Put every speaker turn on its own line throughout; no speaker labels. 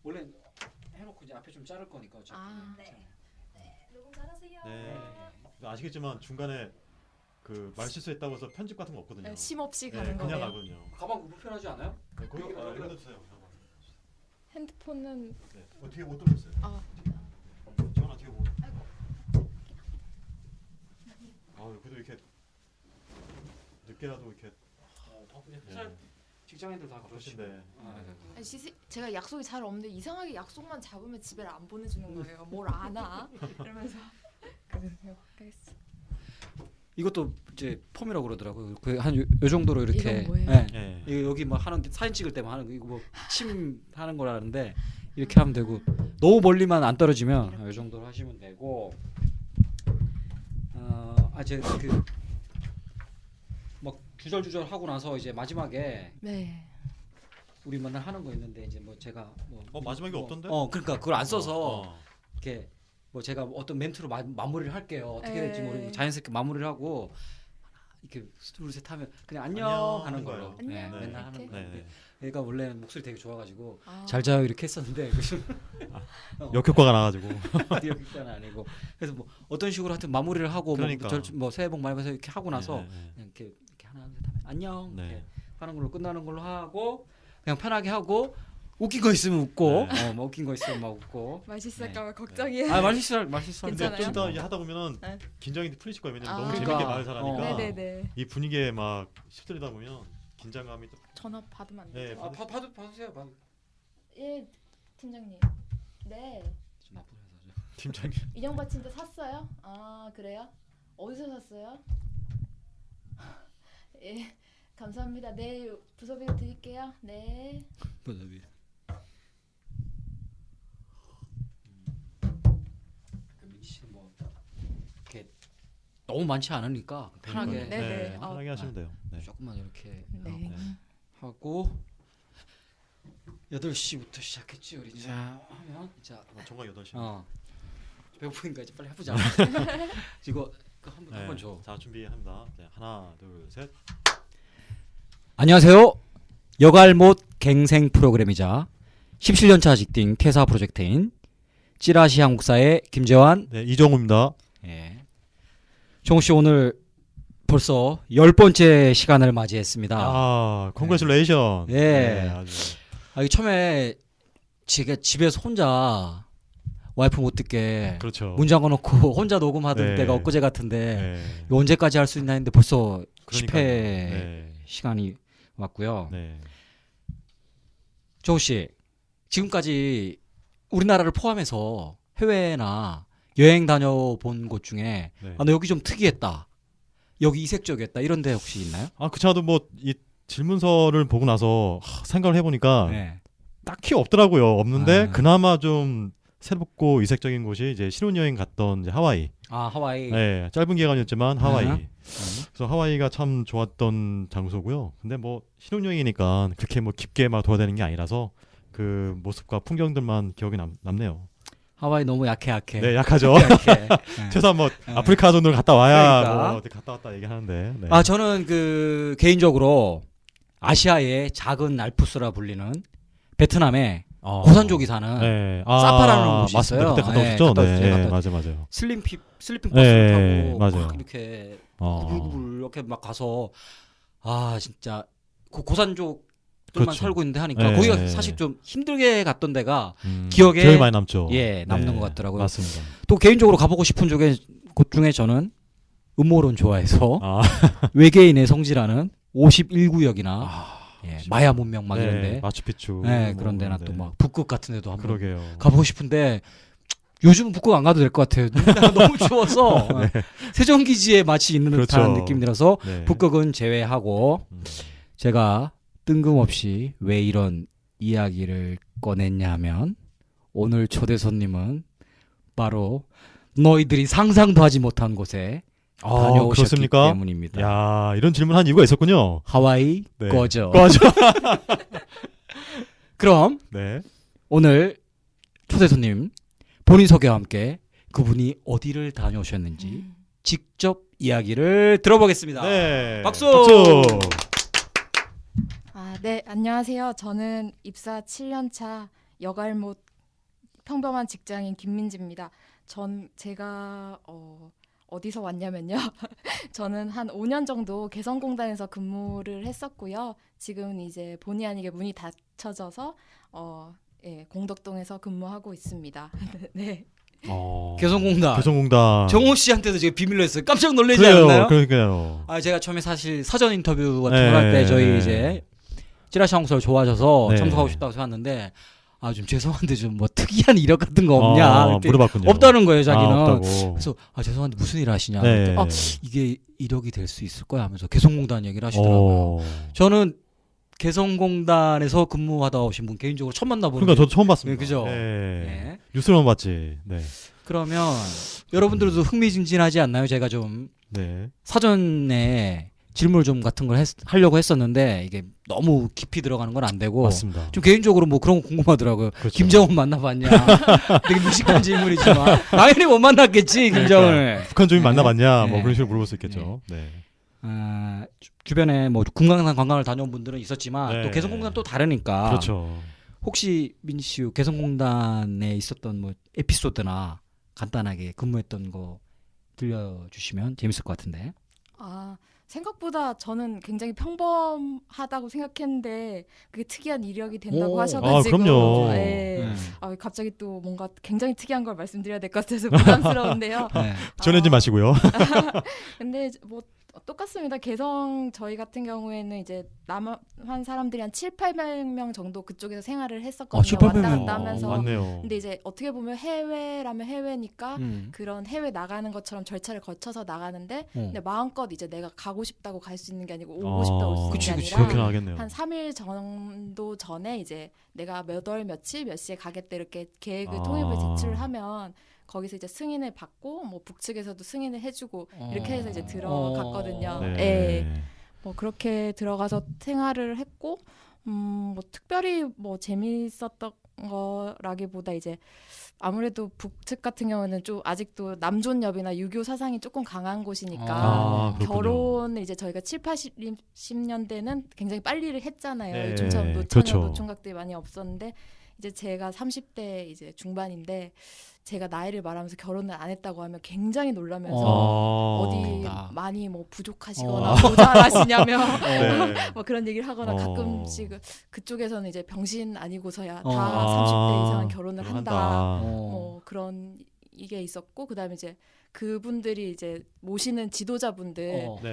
원래 해놓고 이제 앞에 좀 자를 거니까 어차피.
네. 네. 녹음 잘하세요.
네. 아시겠지만 중간에 그 말 실수했다고 해서 편집 같은 거 없거든요.
심 없이
네,
가는
그냥
거예요.
가거든요.
가방 불편하지 않아요?
네, 거기
여기다
여기다 주세요.
핸드폰은
네. 뒤에 옷 들어있어요.
아
지원아 뒤에 옷. 아 그래도 이렇게 늦게라도 이렇게
회사 직장인들 다 그러시고.
그러신데.
아니, 제가 약속이 잘 없는데 이상하게 약속만 잡으면 집에 안 보내주는 거예요. 뭘 아나? 이러면서 그래서 가겠어.
이것도 이제 폼이라고 그러더라고요. 그한 요 정도로 이렇게.
이건 뭐예요?
네.
예.
이거 여기 뭐 하는 사진 찍을 때만 하는 거 이거 뭐 침 하는 거라는데 이렇게 하면 되고 너무 멀리만 안 떨어지면 이 정도로 하시면 되고 제가 그막 주절주절 하고 나서 이제 마지막에
네.
우리 맨날 하는 거 있는데 이제 뭐 제가 뭐
마지막에 없던데?
그러니까 그걸 안 써서
어.
이렇게 뭐 제가 어떤 멘트로 마무리를 할게요. 어떻게
에이.
될지 모르고 자연스럽게 마무리를 하고 이렇게 둘 셋 하면 그냥 안녕
안녕
하는
하는
걸로.
거예요.
네,
안녕.
맨날 하는
이렇게?
거.
네.
얘가 원래 목소리 되게 좋아가지고
아.
잘 자요 이렇게 했었는데
역효과가 나가지고.
여기까지는 아니고 그래서 뭐 어떤 식으로 하여튼 마무리를 하고
그러니까.
뭐 새해 복 많이 받으세요 이렇게 하고 나서
네, 네.
그냥 이렇게 하나 둘 셋 하면 안녕
네.
이렇게 하는 걸로 끝나는 걸로 하고 그냥 편하게 하고 웃긴 거 있으면 웃고
네.
뭐 웃긴 거 있으면 막 웃고
맛있을까 봐 걱정이에요.
말실수
근데
괜찮아요?
좀 더 이제 하다 보면은
네.
긴장이 풀리실 거예요. 왜냐면
아.
너무
그러니까.
재밌게 말을 잘하니까
네네네.
이 분위기에 막 휩쓸리다 보면 긴장감이 또.
전화 받으면 안 돼요?
네.
받으세요.
예, 팀장님. 네.
좀 나쁜 회사죠.
팀장님.
인형 받침대 샀어요? 아 그래요? 어디서 샀어요? 예, 감사합니다. 내일 부서비로 드릴게요. 네.
민지 씨는 뭐 이렇게 너무 많지 않으니까 편하게
네, 네.
편하게 하시면 돼요. 네.
조금만 이렇게
네.
하고 8시부터 시작했지 우리 이제 하면 자
정각 8시.
배고프니까 이제 빨리 해보자. 이거 한번 줘.
자 준비합니다. 네, 하나, 둘, 셋.
안녕하세요. 여갈못 갱생 프로그램이자 17년차 직딩 퇴사 프로젝트인 찌라시 한국사의 김재환.
네, 이정우입니다.
예. 정우 씨 오늘 벌써 10번째 시간을 맞이했습니다.
아, 컨그레츄레이션.
예.
네, 아주.
이 처음에 제가 집에서 혼자 와이프 못 듣게
그렇죠.
문 잠궈놓고 혼자 녹음하던
네.
때가 엊그제 같은데
네.
이거 언제까지 할 수 있나 했는데 벌써
그러니까요.
10회
네.
시간이 왔고요.
네.
정우 씨 지금까지 우리나라를 포함해서 해외나 여행 다녀본 곳 중에
네.
너 여기 좀 특이했다. 여기 이색적이었다. 이런 데 혹시 있나요?
저도 뭐 이 질문서를 보고 나서 생각을 해보니까
네.
딱히 없더라고요. 없는데
아.
그나마 좀 새롭고 이색적인 곳이 이제 신혼여행 갔던 이제 하와이.
하와이.
네, 짧은 기간이었지만 하와이.
음.
그래서 하와이가 참 좋았던 장소고요. 근데 뭐 신혼여행이니까 그렇게 뭐 깊게 막 돌아다니는 게 아니라서 그 모습과 풍경들만 기억에 남네요.
하와이 너무 약해.
네, 약하죠.
약해. 네.
최소한 뭐
네.
아프리카 정도는 갔다 와야
그러니까.
뭐 어디 갔다 왔다 얘기하는데. 네.
저는 그 개인적으로 아시아의 작은 알프스라 불리는 베트남의 고산족이 사는
네.
사파라는 곳이
맞습니다.
있어요.
그때 갔다
네,
오셨죠?
갔다
네,
왔어요. 갔다
맞아요.
슬리핑 버스를
네,
타고
맞아요.
막 이렇게
어.
구불구불 이렇게 막 가서 진짜 그 고산족들만
그렇죠.
살고 있는데 하니까
네.
거기가 사실 좀 힘들게 갔던 데가
기억이
기억에
많이 남죠.
남는
네,
것 같더라고요.
맞습니다.
또 개인적으로 가보고 싶은 곳 중에 저는 음모론 좋아해서
아,
외계인의 성지라는 51구역이나
아,
마야 문명 막
네,
이런데
마추픽추.
그런 데나
네.
또 막 북극 같은 데도 한번
그러게요.
가보고 싶은데 요즘 북극 안 가도 될 것 같아요. 너무 추워서 세종기지에 마치 있는
그렇죠.
듯한 느낌이 들어서
네.
북극은 제외하고
음.
제가 뜬금없이 왜 이런 이야기를 꺼냈냐 하면 오늘 초대 손님은 바로 너희들이 상상도 하지 못한 곳에 다녀오셨기
그렇습니까?
때문입니다.
야, 이런 질문 한 이유가 있었군요.
하와이
네.
꺼져.
꺼져.
그럼
네.
오늘 초대 손님 본인 소개와 함께 그분이 어디를 다녀오셨는지 직접 이야기를 들어보겠습니다.
네.
박수!
네, 안녕하세요. 저는 입사 7년차 여갈못 평범한 직장인 김민지입니다. 제가 어디서 왔냐면요. 저는 한 5년 정도 개성공단에서 근무를 했었고요. 지금은 이제 본의 아니게 문이 닫혀져서 예, 공덕동에서 근무하고 있습니다. 네.
개성공단.
개성공단.
정호 씨한테도 제가 비밀로 했어요. 깜짝 놀라지
그래요,
않았나요?
그러니까요.
제가 처음에 사실 사전 인터뷰 같은
네.
걸 할 때 저희 이제 찌라시 항공사를 좋아하셔서
네.
참석하고 싶다고 해왔는데 좀 죄송한데 좀 뭐 특이한 이력 같은 거 없냐 그랬더니
물어봤군요.
없다는 거예요 자기는.
없다고.
그래서 죄송한데 무슨 일 하시냐.
네.
그랬더니 이게 이력이 될 수 있을 거야 하면서 개성공단 얘기를 하시더라고요.
어.
저는 개성공단에서 근무하다 오신 분 개인적으로 처음 만나보는.
그러니까 저도 처음 봤습니다.
네, 그죠?
네.
네.
뉴스로만 봤지. 네.
그러면 여러분들도 흥미진진하지 않나요? 제가 좀
네.
사전에 질문 좀 같은 걸 하려고 했었는데 이게 너무 깊이 들어가는 건 안 되고
맞습니다.
좀 개인적으로 뭐 그런 거 궁금하더라고요.
그렇죠.
김정은 만나봤냐? 되게 무식한 질문이지만 당연히 못 만났겠지 김정은을.
북한 주민
네.
만나봤냐? 뭐
네.
그런 식으로 물어볼 수 있겠죠. 네.
주변에 뭐 금강산 관광을 다녀온 분들은 있었지만
네.
또 개성공단 또 다르니까.
그렇죠.
혹시 민지 씨 개성공단에 있었던 뭐 에피소드나 간단하게 근무했던 거 들려주시면 재밌을 것 같은데.
생각보다 저는 굉장히 평범하다고 생각했는데 그게 특이한 이력이 된다고
오.
하셔가지고
그럼요.
예. 갑자기 또 뭔가 굉장히 특이한 걸 말씀드려야 될 것 같아서 부담스러운데요.
네.
전해지 마시고요.
근데 뭐 똑같습니다. 개성 저희 같은 경우에는 이제 남한 사람들이 한 7, 800명 정도 그쪽에서 생활을 했었거든요.
7, 800
왔다
명.
갔다 하면서.
맞네요.
근데 이제 어떻게 보면 해외라면 해외니까 그런 해외 나가는 것처럼 절차를 거쳐서 나가는데 근데 마음껏 이제 내가 가고 싶다고 갈 수 있는 게 아니고 오고 싶다고 올 수 있는
그치,
게
그치.
아니라
그렇게 하겠네요.
한 3일 정도 전에 이제 내가 몇 월 며칠 몇 시에 가겠다 이렇게 계획을 통일부에 제출을 하면 거기서 이제 승인을 받고 뭐 북측에서도 승인을 해주고 이렇게 해서 이제 들어갔거든요.
네.
예. 뭐 그렇게 들어가서 생활을 했고 뭐 특별히 뭐 재미있었던 거라기보다 이제 아무래도 북측 같은 경우는 좀 아직도 남존여비나 유교 사상이 조금 강한 곳이니까
그렇군요.
결혼을 이제 저희가 7, 80년대는 굉장히 빨리를 했잖아요.
네,
요즘처럼 노처녀
그렇죠.
노총각들이 많이 없었는데 이제 제가 30대 이제 중반인데 제가 나이를 말하면서 결혼을 안 했다고 하면 굉장히 놀라면서 어디 많이 뭐 부족하시거나 모자라시냐며
네.
뭐 그런 얘기를 하거나 가끔씩 그쪽에서는 이제 병신 아니고서야 다
아.
30대 이상은 결혼을 한다.
한다.
뭐 그런 이게 있었고 그다음에 이제 그분들이 이제 모시는 지도자분들
네.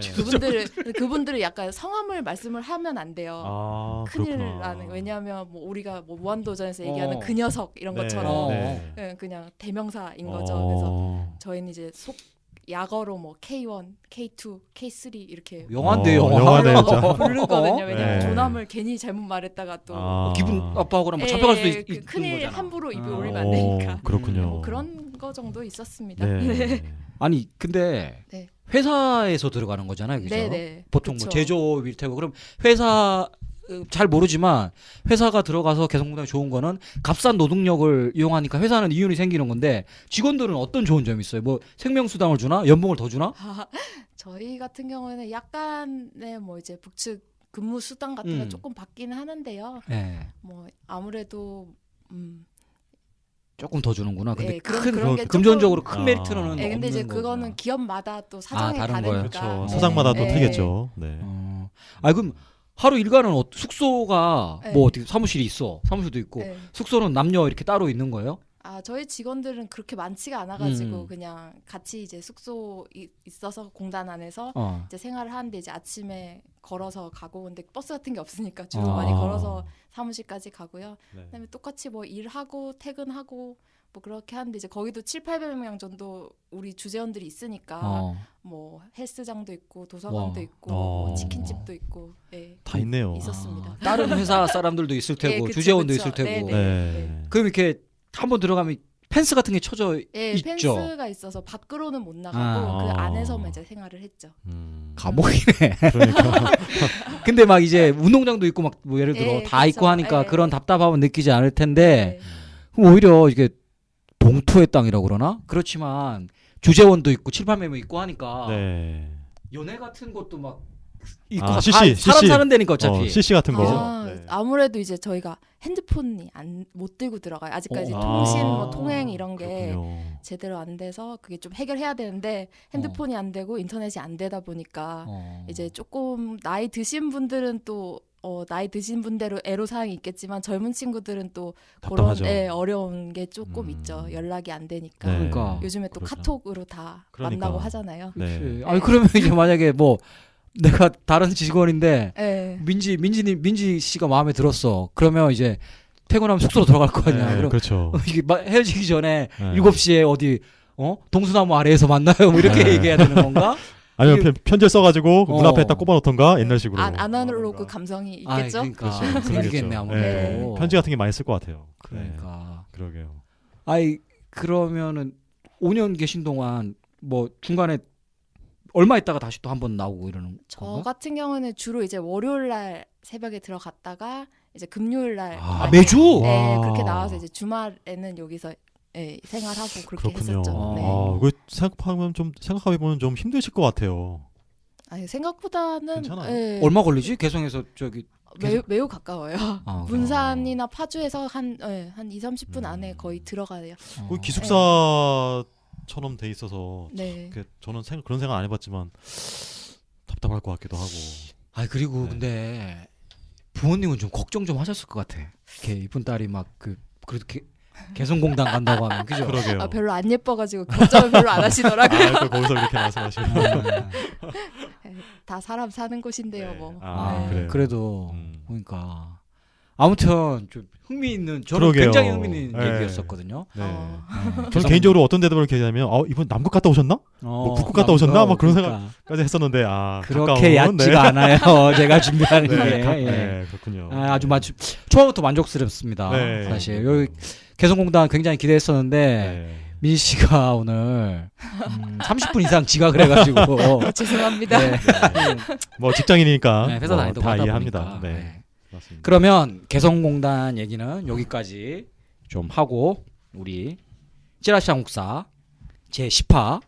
그분들을 약간 성함을 말씀을 하면 안 돼요. 큰일
그렇구나.
나는 왜냐하면 뭐 우리가 뭐 무한도전에서 얘기하는 그 녀석 이런
네,
것처럼
네.
그냥 대명사인 거죠. 그래서 저희는 이제 약어로 뭐 K1, K2, K3 이렇게
영화인데
영화네요, 진짜.
부르거든요. 왜냐면
네.
조남을 괜히 잘못 말했다가 또
기분 아파하거나 뭐 잡혀갈 수도
그
있는
큰일
거잖아.
함부로 입에 올리면 안 되니까.
그렇군요.
뭐 그런 거 정도 있었습니다.
네.
아니 근데
네.
회사에서 들어가는 거잖아요, 그죠?
네네.
보통
그쵸.
뭐 제조업일 테고 그럼 회사 잘 모르지만 회사가 들어가서 개성공단이 좋은 거는 값싼 노동력을 이용하니까 회사는 이윤이 생기는 건데 직원들은 어떤 좋은 점이 있어요? 뭐 생명수당을 주나? 연봉을 더 주나?
저희 같은 경우에는 약간의 뭐 이제 북측 근무 수당 같은 거 조금 받기는 하는데요.
네.
뭐 아무래도
조금 더 주는구나. 근데
네,
큰
그런 게
금전적으로
조금-
큰 메리트는
네, 근데 이제
없는
그거는
거구나.
기업마다 또 사정이
다른 거예요?
다르니까.
그렇죠.
네.
사장마다 또
네.
틀리겠죠. 네.
그럼 하루 일과는 숙소가
네.
뭐 어떻게 사무실이 있어? 사무실도 있고
네.
숙소는 남녀 이렇게 따로 있는 거예요?
저희 직원들은 그렇게 많지가 않아가지고
음.
그냥 같이 이제 숙소 있어서 공단 안에서 이제 생활을 하는데 이제 아침에 걸어서 가고 근데 버스 같은 게 없으니까 주로 많이 걸어서 사무실까지 가고요.
네.
그다음에 똑같이 뭐 일하고 퇴근하고 뭐 그렇게 하는데 이제 거기도 7, 800명 정도 우리 주재원들이 있으니까 뭐 헬스장도 있고 도서관도
와.
있고 뭐 치킨집도 있고 네.
다 있네요.
있었습니다.
다른 회사 사람들도 있을 테고
네, 그쵸,
주재원도
그쵸.
있을 테고.
네,
네.
그럼 이렇게 한번 들어가면 펜스 같은 게 쳐져
예,
있죠.
펜스가 있어서 밖으로는 못 나가고 그 안에서만 이제 생활을 했죠.
감옥이네.
그러니까
근데 막 이제 운동장도 있고 막 뭐 예를 들어
예,
다
그쵸.
있고 하니까
예.
그런 답답함은 느끼지 않을 텐데
네.
그럼 오히려 이게 동토의 땅이라고 그러나? 그렇지만 주재원도 있고 7, 800명 있고 하니까
네.
연애 같은 것도 막 있고
CC.
사람 사는 데니까 어차피.
CC 같은 거.
아,
네.
아무래도 이제 저희가 핸드폰이 못 들고 들어가요. 아직까지
아.
통신, 뭐 통행 이런 게
그렇군요.
제대로 안 돼서 그게 좀 해결해야 되는데 핸드폰이 안 되고 인터넷이 안 되다 보니까 이제 조금 나이 드신 분들은 또 나이 드신 분대로 애로사항이 있겠지만 젊은 친구들은 또 그런
답답하죠.
어려운 게 조금 있죠. 연락이 안 되니까.
네.
그러니까.
요즘에 또
그렇죠.
카톡으로 다
그러니까.
만나고 하잖아요.
네.
그렇지. 아니 그러면 이제 만약에 뭐 내가 다른 직원인데
네.
민지 씨가 마음에 들었어. 그러면 이제 퇴근하면 숙소로 들어갈 거 아니야.
네,
그럼
그렇죠.
이게 헤어지기 전에
네.
7시에 어디 동수나무 아래에서 만나요. 뭐 이렇게
네.
얘기해야 되는 건가?
아니면
이게-
편지를 써가지고 문 앞에 딱
어.
꼽아놓던가 옛날 식으로.
아날로그 감성이 있겠죠?
그러니까
그렇죠.
그러겠네 아무래도.
네. 편지 같은 게 많이 쓸 것 같아요.
그러니까.
네. 그러게요.
아이 그러면은 5년 계신 동안 뭐 중간에 얼마 있다가 다시 또 한 번 나오고 이러는
저
건가?
같은 경우는 주로 이제 월요일 날 새벽에 들어갔다가 이제 금요일 날
매주?
네,
와.
그렇게 나와서 이제 주말에는 여기서 생활하고 그렇게
그렇군요.
했었죠. 네.
그 생각해 보면 좀 힘드실 것 같아요.
아니, 생각보다는
괜찮아요.
네,
얼마 걸리지? 개성에서 저기
매우 가까워요.
아,
문산이나 파주에서 한 2, 30분
음.
안에 거의 들어가요.
그 기숙사처럼 돼 있어서
네.
저는 그런 생각 안 해봤지만 답답할 것 같기도 하고.
아 그리고
네.
근데 부모님은 좀 걱정 좀 하셨을 것 같아. 이렇게 이쁜 딸이 막 그래도 개성공단 간다고 하면 그죠?
그러게요.
아, 별로 안 예뻐가지고 걱정을 별로 안 하시더라고요.
또 거기서 그렇게 말씀하시면.
다 사람 사는 곳인데요,
네.
뭐.
아,
네.
그래요.
그래도
음.
그러니까 아무튼 좀 흥미있는 저는
그러게요.
굉장히 흥미있는
네.
얘기였었거든요.
네.
개성-
저는 개인적으로 어떤 대답을 이렇게 하냐면 이분 남극 갔다 오셨나? 뭐 북극 갔다 오셨나? 막 그런
그러니까.
까지 했었는데
그렇게
가까운,
얕지가
네.
않아요. 제가 준비하는
네,
게.
가-
예.
네, 그렇군요.
아주 초반부터 만족스럽습니다.
네.
사실 여기 개성공단 굉장히 기대했었는데
네.
민희 씨가 오늘 30분 이상 지각을 해가지고
죄송합니다.
네.
뭐 직장인이니까
네, 회사
뭐
다니다고
다
하다
이해합니다.
보니까.
네.
네.
맞습니다.
그러면 개성공단 얘기는 여기까지 좀 하고 우리 찌라시 한국사 제10화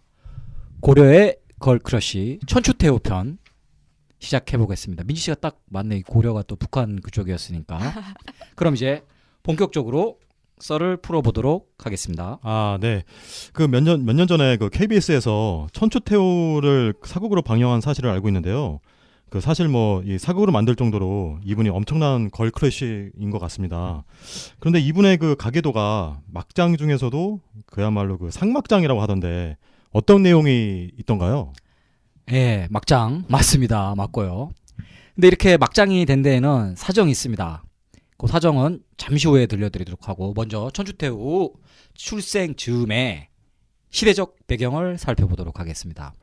고려의 걸크러쉬 천추태후 편 시작해 보겠습니다. 민지 씨가 딱 맞네. 이 고려가 또 북한 그쪽이었으니까. 그럼 이제 본격적으로 썰을 풀어보도록 하겠습니다.
네. 그 몇 년 전에 그 KBS에서 천추태후를 사극으로 방영한 사실을 알고 있는데요. 그 사실 뭐 이 사극으로 만들 정도로 이분이 엄청난 걸크러쉬인 것 같습니다. 그런데 이분의 그 가계도가 막장 중에서도 그야말로 그 상막장이라고 하던데 어떤 내용이 있던가요?
예, 막장 맞습니다. 맞고요. 근데 이렇게 막장이 된 데에는 사정이 있습니다. 그 사정은 잠시 후에 들려드리도록 하고 먼저 천추태후 출생 즈음의 시대적 배경을 살펴보도록 하겠습니다.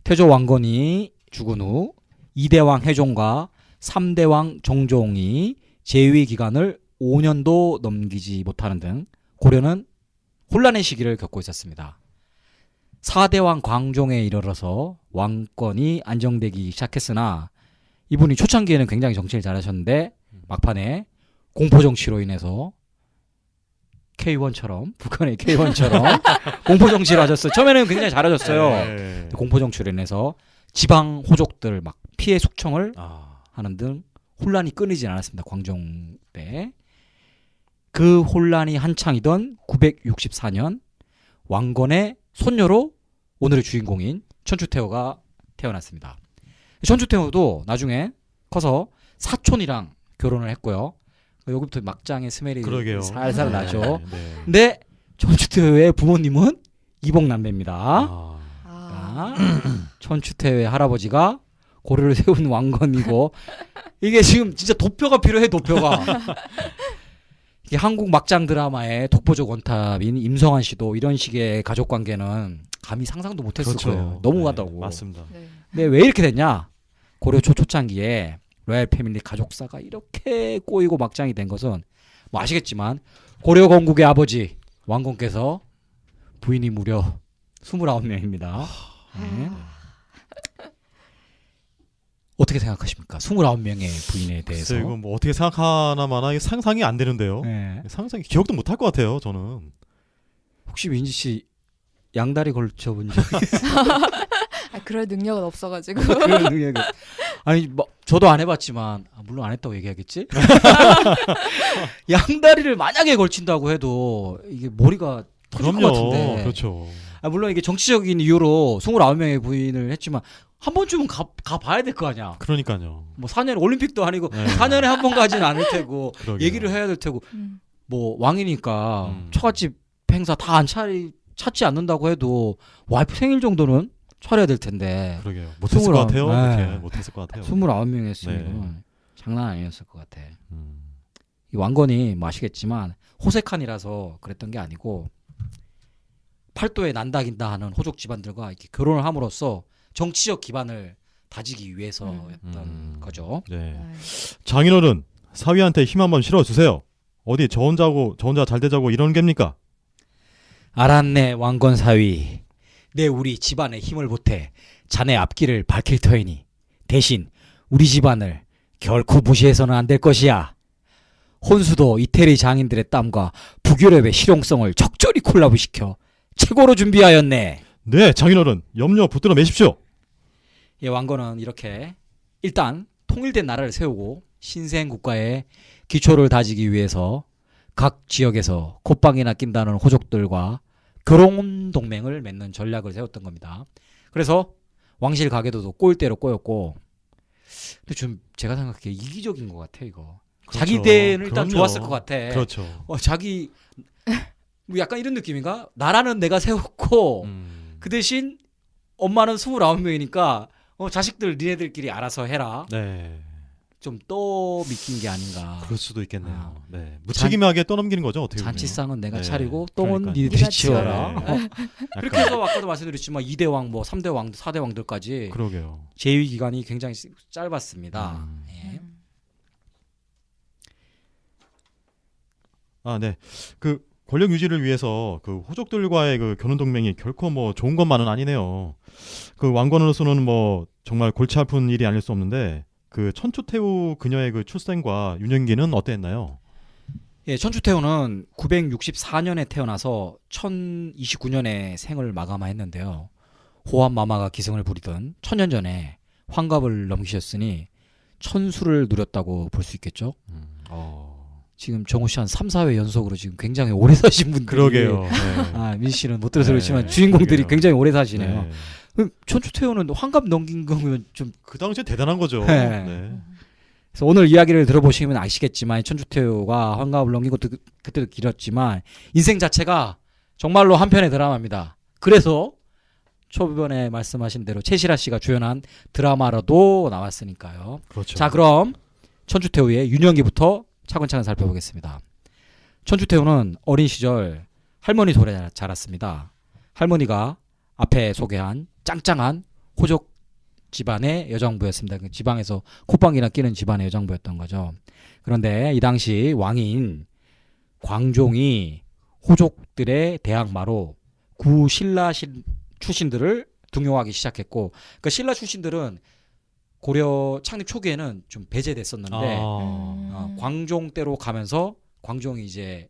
태조 왕건이 죽은 후 2대왕 해종과 3대왕 정종이 재위 기간을 5년도 넘기지 못하는 등 고려는 혼란의 시기를 겪고 있었습니다. 4대왕 광종에 이르러서 왕권이 안정되기 시작했으나 이분이 초창기에는 굉장히 정치를 잘하셨는데 막판에 공포정치로 인해서 K1처럼 북한의 K1처럼 공포정치를 하셨어요. 처음에는 굉장히 잘하셨어요.
네.
공포정치로 인해서 지방 호족들 막 피해 숙청을
아,
하는 등 혼란이 끊이지 않았습니다. 광종 때. 그 혼란이 한창이던 964년 왕건의 손녀로 오늘의 주인공인 천추태후가 태어났습니다. 천추태후도 나중에 커서 사촌이랑 결혼을 했고요. 여기부터 막장의 스멜이
그러게요.
살살 나죠.
네.
근데 천추태후의 부모님은 이복남매입니다.
아,
아,
천추태후의 할아버지가 고려를 세운 왕건이고 이게 지금 진짜 도표가 필요해. 도표가. 이게 한국 막장 드라마의 독보적 원탑인 임성환 씨도 이런 식의 가족 관계는 감히 상상도 못했을 거예요. 너무하다고.
네, 맞습니다.
네.
근데 왜 이렇게 됐냐? 고려 초창기에 로얄 패밀리 가족사가 이렇게 꼬이고 막장이 된 것은 뭐 아시겠지만 고려 건국의 아버지 왕건께서 부인이 무려 29명입니다. 네. 어떻게 생각하십니까? 29명의 부인에 대해서.
글쎄 이거 뭐 어떻게 생각하나마나 이게 상상이 안 되는데요.
네.
상상이 기억도 못 할 것 같아요. 저는.
혹시 민지 씨 양다리 걸쳐 본 적?
그럴 능력은 없어가지고.
그런 능력이. 아니 뭐 저도 안 해봤지만 물론 안 했다고 얘기하겠지. 양다리를 만약에 걸친다고 해도 이게 머리가 터질 것 같은데.
그렇죠.
물론 이게 정치적인 이유로 29명의 부인을 했지만 한 번쯤은 가 봐야 될 거 아니야.
그러니까요.
뭐 4년 올림픽도 아니고
네.
4년에 한 번 가지는 않을 테고
그러게요.
얘기를 해야 될 테고
음.
뭐 왕이니까
음.
처갓집 행사 다 안 찾지 않는다고 해도 와이프 생일 정도는 차려야 될 텐데
그러게요. 못했을 것 같아요.
네.
이렇게 못했을 것 같아요.
29명 했으면
네.
장난 아니었을 것 같아.
음.
이 왕건이 뭐 아시겠지만 호색한이라서 그랬던 게 아니고 팔도에 난다긴다 하는 호족 집안들과 이렇게 결혼을 함으로써 정치적 기반을 다지기 위해서였던 거죠.
네.
아유.
장인어른 사위한테 힘 한번 실어주세요. 어디 저 혼자 잘 되자고 이러는 겁니까?
알았네 왕건 사위. 내 우리 집안의 힘을 보태 자네 앞길을 밝힐 터이니 대신 우리 집안을 결코 무시해서는 안 될 것이야. 혼수도 이태리 장인들의 땀과 북유럽의 실용성을 적절히 콜라보시켜 최고로 준비하였네.
네, 장인어른 염려 붙들어 매십시오.
예, 왕건은 이렇게 일단 통일된 나라를 세우고 신생 국가의 기초를 다지기 위해서 각 지역에서 콧방이나 낀다는 호족들과 결혼 동맹을 맺는 전략을 세웠던 겁니다. 그래서 왕실 가계도도 꼬일 대로 꼬였고, 근데 좀 제가 생각해 이기적인 것 같아 이거.
그렇죠.
자기 때는 일단
그럼요.
좋았을 것 같아.
그렇죠.
자기 뭐 약간 이런 느낌인가? 나라는 내가 세웠고 그 대신 엄마는 29명이니까 자식들 니네들끼리 알아서 해라.
네.
좀 떠맡긴 게 아닌가.
그럴 수도 있겠네요.
아.
네. 무책임하게 떠넘기는 거죠, 어떻게 보면.
잔치상은 내가
네.
차리고 똥은
그러니까요.
니네들이
네가
치워라.
네.
그렇게 해서 아까도 말씀드렸지만 2대 왕, 뭐 3대 왕, 4대 왕들까지
그러게요.
재위 기간이 굉장히 짧았습니다.
음.
예.
아, 네. 그 권력 유지를 위해서 그 호족들과의 그 결혼 동맹이 결코 뭐 좋은 것만은 아니네요. 그 왕건으로서는 뭐 정말 골치 아픈 일이 아닐 수 없는데 그 천추태후 그녀의 그 출생과 유년기는 어땠나요?
예, 천추태후는 964년에 태어나서 1029년에 생을 마감했는데요. 호환마마가 기승을 부리던 천년 전에 환갑을 넘기셨으니 천수를 누렸다고 볼 수 있겠죠. 지금 정우 씨 한 3, 4회 연속으로 지금 굉장히 오래 사신 분들이
그러게요. 네.
아, 민 씨는 못 들어서
네,
그렇지만 주인공들이
그러게요.
굉장히 오래 사시네요.
네.
그럼 천추태후는 환갑 넘긴 거면 좀
그 당시에 대단한 거죠.
네.
네.
그래서 오늘 이야기를 들어보시면 아시겠지만 천추태후가 환갑을 넘긴 것도 그때도 길었지만 인생 자체가 정말로 한편의 드라마입니다. 그래서 초반에 말씀하신 대로 최시라 씨가 주연한 드라마로도 나왔으니까요.
그렇죠.
자, 그럼 천추태후의 유년기부터 차근차근 살펴보겠습니다. 천추태후는 어린 시절 할머니 손에 자랐습니다. 할머니가 앞에 소개한 짱짱한 호족 집안의 여정부였습니다. 그 지방에서 콧방이나 끼는 집안의 여정부였던 거죠. 그런데 이 당시 왕인 광종이 호족들의 대항마로 구신라 출신들을 등용하기 시작했고, 그러니까 신라 출신들은 고려 창립 초기에는 좀 배제됐었는데 광종 때로 가면서 광종이 이제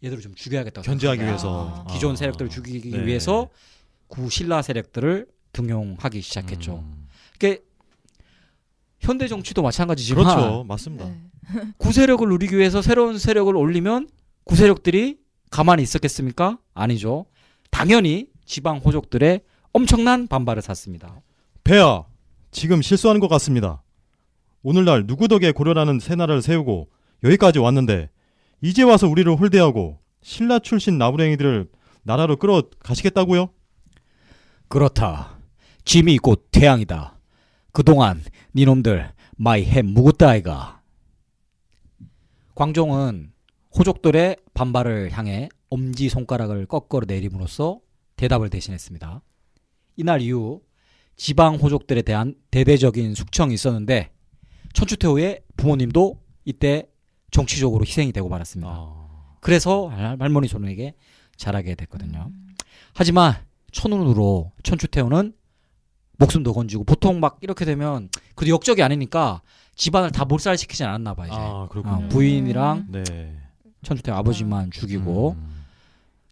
얘들을 좀 죽여야겠다고
견제하기
생각해서
위해서
기존 세력들을 죽이기
네.
위해서 구신라 세력들을 등용하기 시작했죠. 그게 현대 정치도 마찬가지지만
그렇죠. 맞습니다.
네.
구세력을 누리기 위해서 새로운 세력을 올리면 구세력들이 가만히 있었겠습니까? 아니죠. 당연히 지방 호족들의 엄청난 반발을 샀습니다.
폐하, 지금 실수하는 것 같습니다. 오늘날 누구 덕에 고려라는 새 나라를 세우고 여기까지 왔는데 이제 와서 우리를 홀대하고 신라 출신 나부랭이들을 나라로 끌어가시겠다고요?
그렇다. 짐이 곧 태양이다. 그동안 니놈들 마이 햄 묵었다 아이가. 광종은 호족들의 반발을 향해 엄지손가락을 꺾어 내림으로써 대답을 대신했습니다. 이날 이후 지방 호족들에 대한 대대적인 숙청이 있었는데 천추태후의 부모님도 이때 정치적으로 희생이 되고 말았습니다. 그래서 할머니 손에게 자라게 됐거든요. 하지만 천운으로 천추태후는 목숨도 건지고, 보통 막 이렇게 되면 그래도 역적이 아니니까 집안을 다 몰살시키진 않았나 봐 이제.
그렇군요.
부인이랑
네.
천추태후 아버지만 죽이고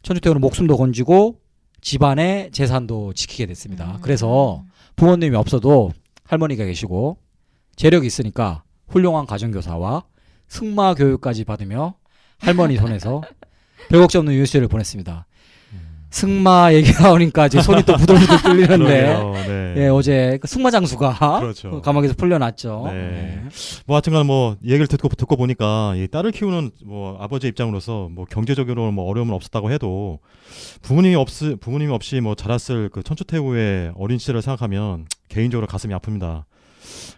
천추태후는 목숨도 건지고 집안의 재산도 지키게 됐습니다. 그래서 부모님이 없어도 할머니가 계시고 재력이 있으니까 훌륭한 가정교사와 승마 교육까지 받으며 할머니 손에서 별 걱정 없는 유효시를 보냈습니다. 승마 얘기 나오니까 제 손이 또 부들부들 끌리는데
그러게요. 네.
예, 어제 그 승마 장수가
그렇죠.
감옥에서 풀려났죠.
네.
네.
뭐 하여튼간 뭐 얘기를 듣고 보니까 이 딸을 키우는 뭐 아버지 입장으로서 뭐 경제적으로 뭐 어려움은 없었다고 해도 부모님이 없이 뭐 자랐을 그 천추태후의 어린 시절을 생각하면 개인적으로 가슴이 아픕니다.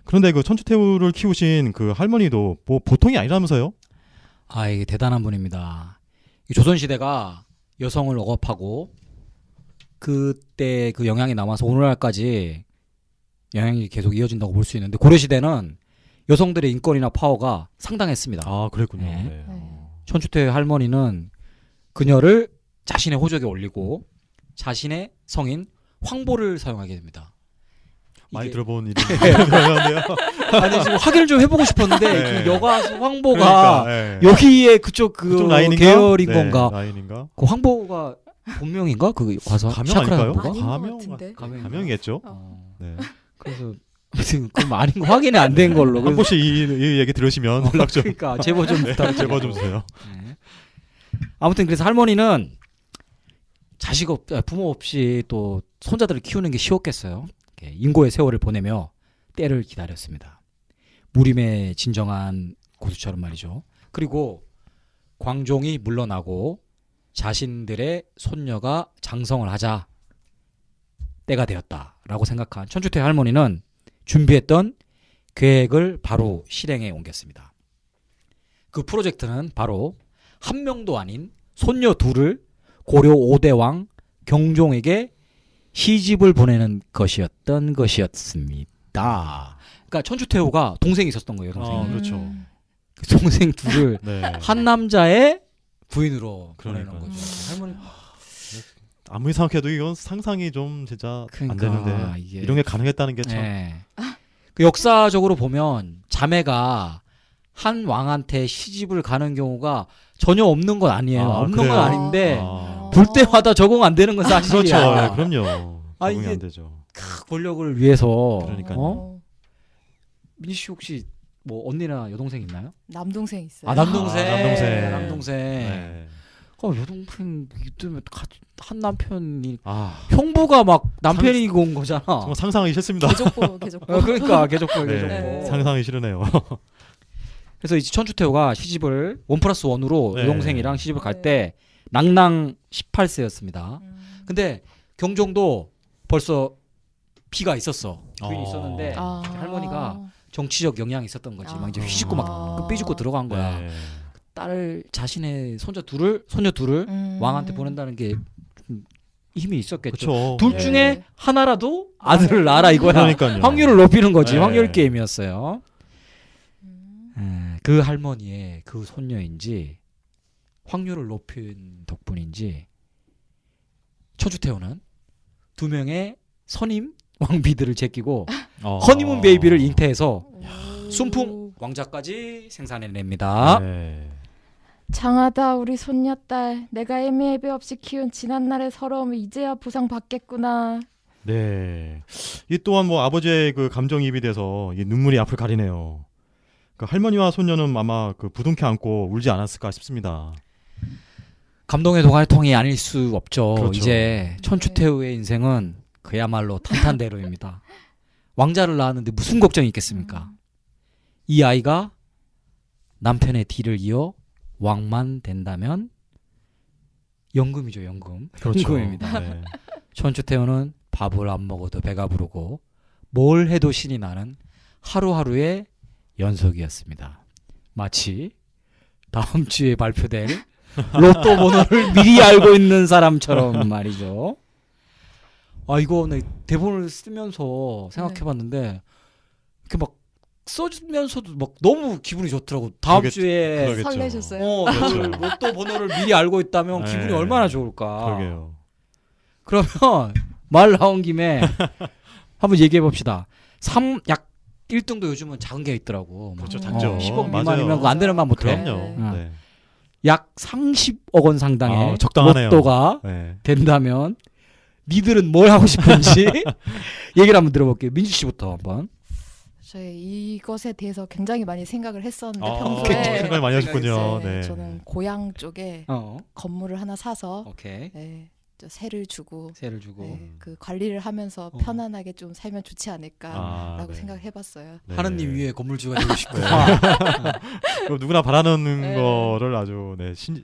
그런데 그 천추태후를 키우신 그 할머니도 뭐 보통이 아니라면서요?
아, 이게 대단한 분입니다. 이 조선시대가 여성을 억압하고 그때 그 영향이 남아서 오늘날까지 영향이 계속 이어진다고 볼 수 있는데 고려시대는 여성들의 인권이나 파워가 상당했습니다.
아, 그랬군요.
네.
네.
천추태의 할머니는 그녀를 자신의 호적에 올리고 자신의 성인 황보를 사용하게 됩니다.
많이
이게-
들어본 이름이네요.
아니 지금 확인을 좀 해보고 싶었는데
네.
그 여가수 황보가
네.
여기에 그쪽
그쪽 라인인가?
계열인
네,
건가?
라인인가?
그 황보가 본명인가? 그 가서
가명
샤크라
아닐까요?
황보가?
아닌 것
가명
같은데.
가명이겠죠.
어.
네.
그래서 아무튼 그럼 아닌 거 확인이 안 된 걸로.
한
그래서
번씩 이 얘기 들으시면 연락 좀
그러니까 제보 좀 부탁드려요.
제보 좀 주세요.
네. 아무튼 그래서 할머니는 부모 없이 또 손자들을 키우는 게 쉬웠겠어요. 이렇게 인고의 세월을 보내며 때를 기다렸습니다. 무림의 진정한 고수처럼 말이죠. 그리고 광종이 물러나고 자신들의 손녀가 장성을 하자 때가 되었다라고 생각한 천추태 할머니는 준비했던 계획을 바로 실행에 옮겼습니다. 그 프로젝트는 바로 한 명도 아닌 손녀 둘을 고려 5대 왕 경종에게 시집을 보내는 것이었던 것이었습니다. 그러니까 천추태후가 동생이 있었던 거예요. 동생이.
그렇죠.
그 동생 둘을
네.
한 남자의 부인으로 보내는
그러니까요.
거죠. 할머니
아무리 생각해도 이건 상상이 좀 진짜 안
그러니까
되는데
이게-
이런 게 가능했다는 게 참.
네. 그 역사적으로 보면 자매가 한 왕한테 시집을 가는 경우가 전혀 없는 건 아니에요.
아,
없는
그래요?
건 아닌데
아.
볼 때마다 적응 안 되는 건 사실이야.
그렇죠. 네, 그럼요.
아,
적응이
이게-
안 되죠.
권력을 위해서.
그러니까요.
어? 민희 씨 혹시 뭐 언니나 여동생 있나요?
남동생 있어요.
아 남동생.
아, 남동생.
남동생.
네.
여동생 때문에 한 남편이
아,
형부가 막 남편이 온 거잖아.
정말 상상하기 싫습니다.
계족보 계족보.
그러니까 계속보
네,
계속보.
상상이 싫으네요.
그래서 이제 천추태후가 시집을 1+1으로
네.
여동생이랑 시집을 갈 때 낭낭 18세였습니다. 근데 경종도 벌써 비가 있었어. 부인이 있었는데
아.
할머니가 정치적 영향이 있었던 거지. 막 이제
아.
휘짓고 막 삐죽고 들어간 거야.
네.
딸을 자신의 손녀 둘을 왕한테 보낸다는 게 좀 힘이 있었겠죠.
그렇죠.
둘
네.
중에 하나라도 아들을 낳아라 이거야.
그러니까요.
확률을 높이는 거지.
네.
확률 게임이었어요. 그 할머니의 그 손녀인지 확률을 높인 덕분인지 천추태후는 2명의 선임 왕비들을 제끼고 허니문 베이비를 잉태해서 순풍 왕자까지 생산해냅니다.
네.
장하다 우리 손녀딸. 내가 애미애비 없이 키운 지난날의 서러움을 이제야 보상받겠구나.
네. 이 또한 뭐 아버지의 그 감정이입이 돼서 이 눈물이 앞을 가리네요. 그 할머니와 손녀는 아마 그 부둥켜 안고 울지 않았을까 싶습니다.
감동의 도가니통이 아닐 수 없죠.
그렇죠.
이제 천추태후의 인생은 그야말로 탄탄대로입니다. 왕자를 낳았는데 무슨 걱정이 있겠습니까? 이 아이가 남편의 뒤를 이어 왕만 된다면 연금이죠, 연금. 연금입니다.
네.
천추태후는 밥을 안 먹어도 배가 부르고 뭘 해도 신이 나는 하루하루의 연속이었습니다. 마치 다음 주에 발표될 로또 번호를 미리 알고 있는 사람처럼 말이죠. 아 이거 내 대본을 쓰면서 생각해봤는데 이렇게 막 써주면서도 막 너무 기분이 좋더라고. 다음 주에
그러겠죠.
설레셨어요?
그렇죠.
그 로또 번호를 미리 알고 있다면
네.
기분이 얼마나 좋을까.
그러게요.
그러면 말 나온 김에 한번 얘기해 봅시다. 약 1등도 요즘은 작은 게 있더라고.
그렇죠.
어,
작죠.
10억
맞아요.
미만이면 그거 안 되는 말 못해.
그럼요.
네.
네.
약 30억 원 상당의
아, 적당하네요.
로또가
네.
된다면 니들은 뭘 하고 싶은지 얘기를 한번 들어볼게요. 민주 씨부터 한번.
저희 이것에 대해서 굉장히 많이 생각을 했었는데
굉장히
평소에
생각을 많이 하셨군요.
네,
네.
저는 고향 쪽에 건물을 하나 사서
오케이.
네, 저 세를 주고
세를 주고
네, 그 관리를 하면서
어.
편안하게 좀 살면 좋지 않을까라고
네.
생각을 해봤어요.
네.
하느님 위에 건물주가 되고 싶고.
그럼 누구나 바라는
네.
거를 아주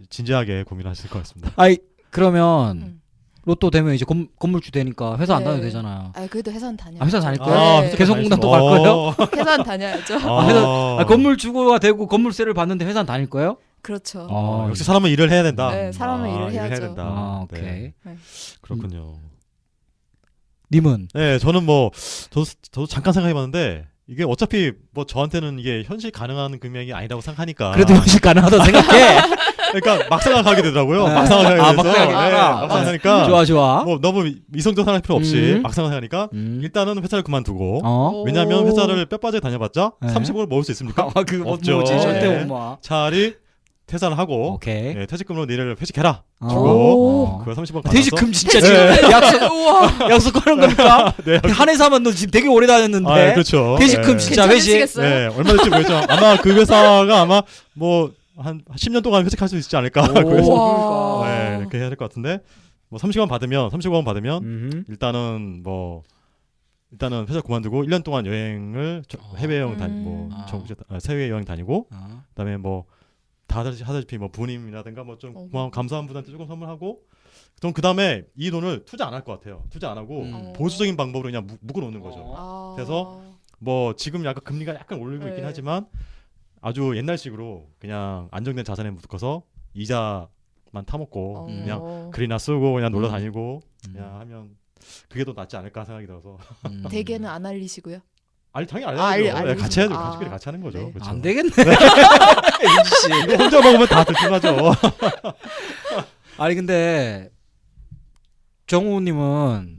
진지하게 고민하실 것 같습니다.
아이 그러면
음.
로또 되면 이제 건물주 되니까 회사 안
네.
다녀도 되잖아요.
아 그래도 회사는 다녀요.
아, 회사 다닐 거예요?
네.
회사
개성공단 또
다니시고.
갈 거예요?
회사는 다녀야죠.
건물주가 되고 건물세를 받는데 회사는 다닐 거예요?
그렇죠.
역시 사람은 일을 해야 된다.
네, 사람은 일을 해야죠.
된다.
아, 오케이.
네.
네.
그렇군요.
님은
네, 저는 뭐 저도 잠깐 생각해봤는데 이게 어차피 뭐 저한테는 이게 현실 가능한 금액이 아니라고 생각하니까.
그래도 현실 가능하다 생각해.
그러니까 막상 하게 되더라고요.
네.
막상 하게
아,
돼서.
막상 하게
네,
되구나.
막상 하니까
좋아 좋아.
뭐 너무 이성적 생각할 필요 없이
음.
막상 하니까 일단은 회사를 그만두고
어?
왜냐하면 회사를 뼈 빠지게 다녀봤자
네.
30억을 모을 수 있습니까?
아, 그거 못
없죠.
모으지. 절대
네.
못 모아.
차라리 퇴사를 하고
오케이.
네, 퇴직금으로 니를 회식해라.
어.
주고
어.
그 30억 받아서
퇴직금 진짜
네.
지금 약속하는 겁니까?
네.
한 회사만 너 지금 되게 오래 다녔는데
아, 그렇죠.
퇴직금
네.
진짜 회식.
괜찮으시겠어요?
네, 얼마 될지 모르겠죠. 아마 그 회사가 아마 뭐 한 10년 동안 회식할 수 있지 않을까.
오,
그래서
그러니까.
네, 이렇게 해야 될 것 같은데 뭐 30억 받으면
음흠.
일단은 회사 그만두고 1년 동안 여행을 해외 여행 다니고
음.
전국적 해외 여행 다니고
어.
그다음에 뭐 다들 하다시피 뭐 부모님이라든가 뭐 좀
어.
고마운 감사한 분한테 조금 선물하고 좀 그다음에 이 돈을 투자 안 할 것 같아요. 투자 안 하고 보수적인 방법으로 그냥 묶어놓는 거죠.
아.
그래서 뭐 지금 약간 금리가 약간 오르고 있긴
네.
하지만 아주 옛날식으로 그냥 안정된 자산에 묶어서 이자만 타먹고 그냥 글이나 쓰고 그냥 놀러 다니고 그냥 하면 그게 더 낫지 않을까 생각이 들어서
대개는 안 알리시고요.
아니 당연히
아,
알려야죠.
알리시죠.
같이 해야죠.
아.
가족끼리 같이 하는 거죠.
네.
그렇죠.
안 되겠네. 민지 씨.
이거 혼자 먹으면 다 들통하죠.
아니 근데 정우님은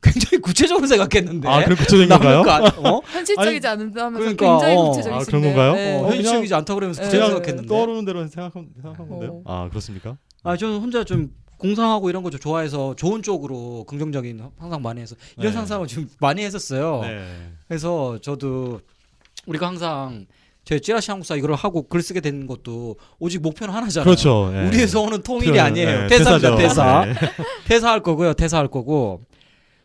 굉장히 구체적으로 생각했는데.
아 그럼 구체적인 건가요?
현실적이지 않다면서
그러니까,
굉장히
어.
구체적이신데.
아, 그런 건가요?
네.
현실적이지 않다 그러면서
네.
구체적으로
그냥
생각했는데.
떠오르는 대로 생각한 건데요. 아 그렇습니까?
아 저는 혼자 좀 공상하고 이런 거 좀 좋아해서 좋은 쪽으로 긍정적인 상상 많이 해서 이런
네.
상상을 좀 많이 했었어요.
네.
그래서 저도 우리가 항상 제 찌라시 한국사 이걸 하고 글 쓰게 된 것도 오직 목표는 하나잖아요.
그렇죠. 네.
우리에서 오는 통일이
그래요.
아니에요.
네,
퇴사입니다.
퇴사죠.
퇴사.
네.
퇴사할 거고요. 퇴사할 거고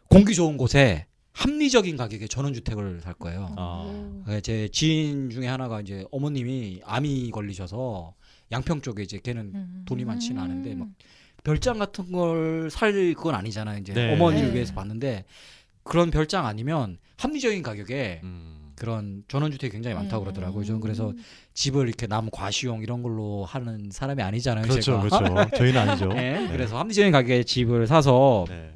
공기 좋은 곳에 합리적인 가격에 전원주택을 살 거예요.
아.
제 지인 중에 하나가 이제 어머님이 암이 걸리셔서 양평 쪽에 이제 걔는 돈이 많지는 않은데 막 별장 같은 걸 살 그건 아니잖아요. 이제
네.
어머니를
네.
위해서 봤는데 그런 별장 아니면 합리적인 가격에 그런 전원주택이 굉장히 많다고 그러더라고요. 저는 그래서 집을 이렇게 남 과시용 이런 걸로 하는 사람이 아니잖아요.
그렇죠,
제가.
그렇죠. 저희는 아니죠.
네, 그래서 합리적인 가격에 집을 사서
네.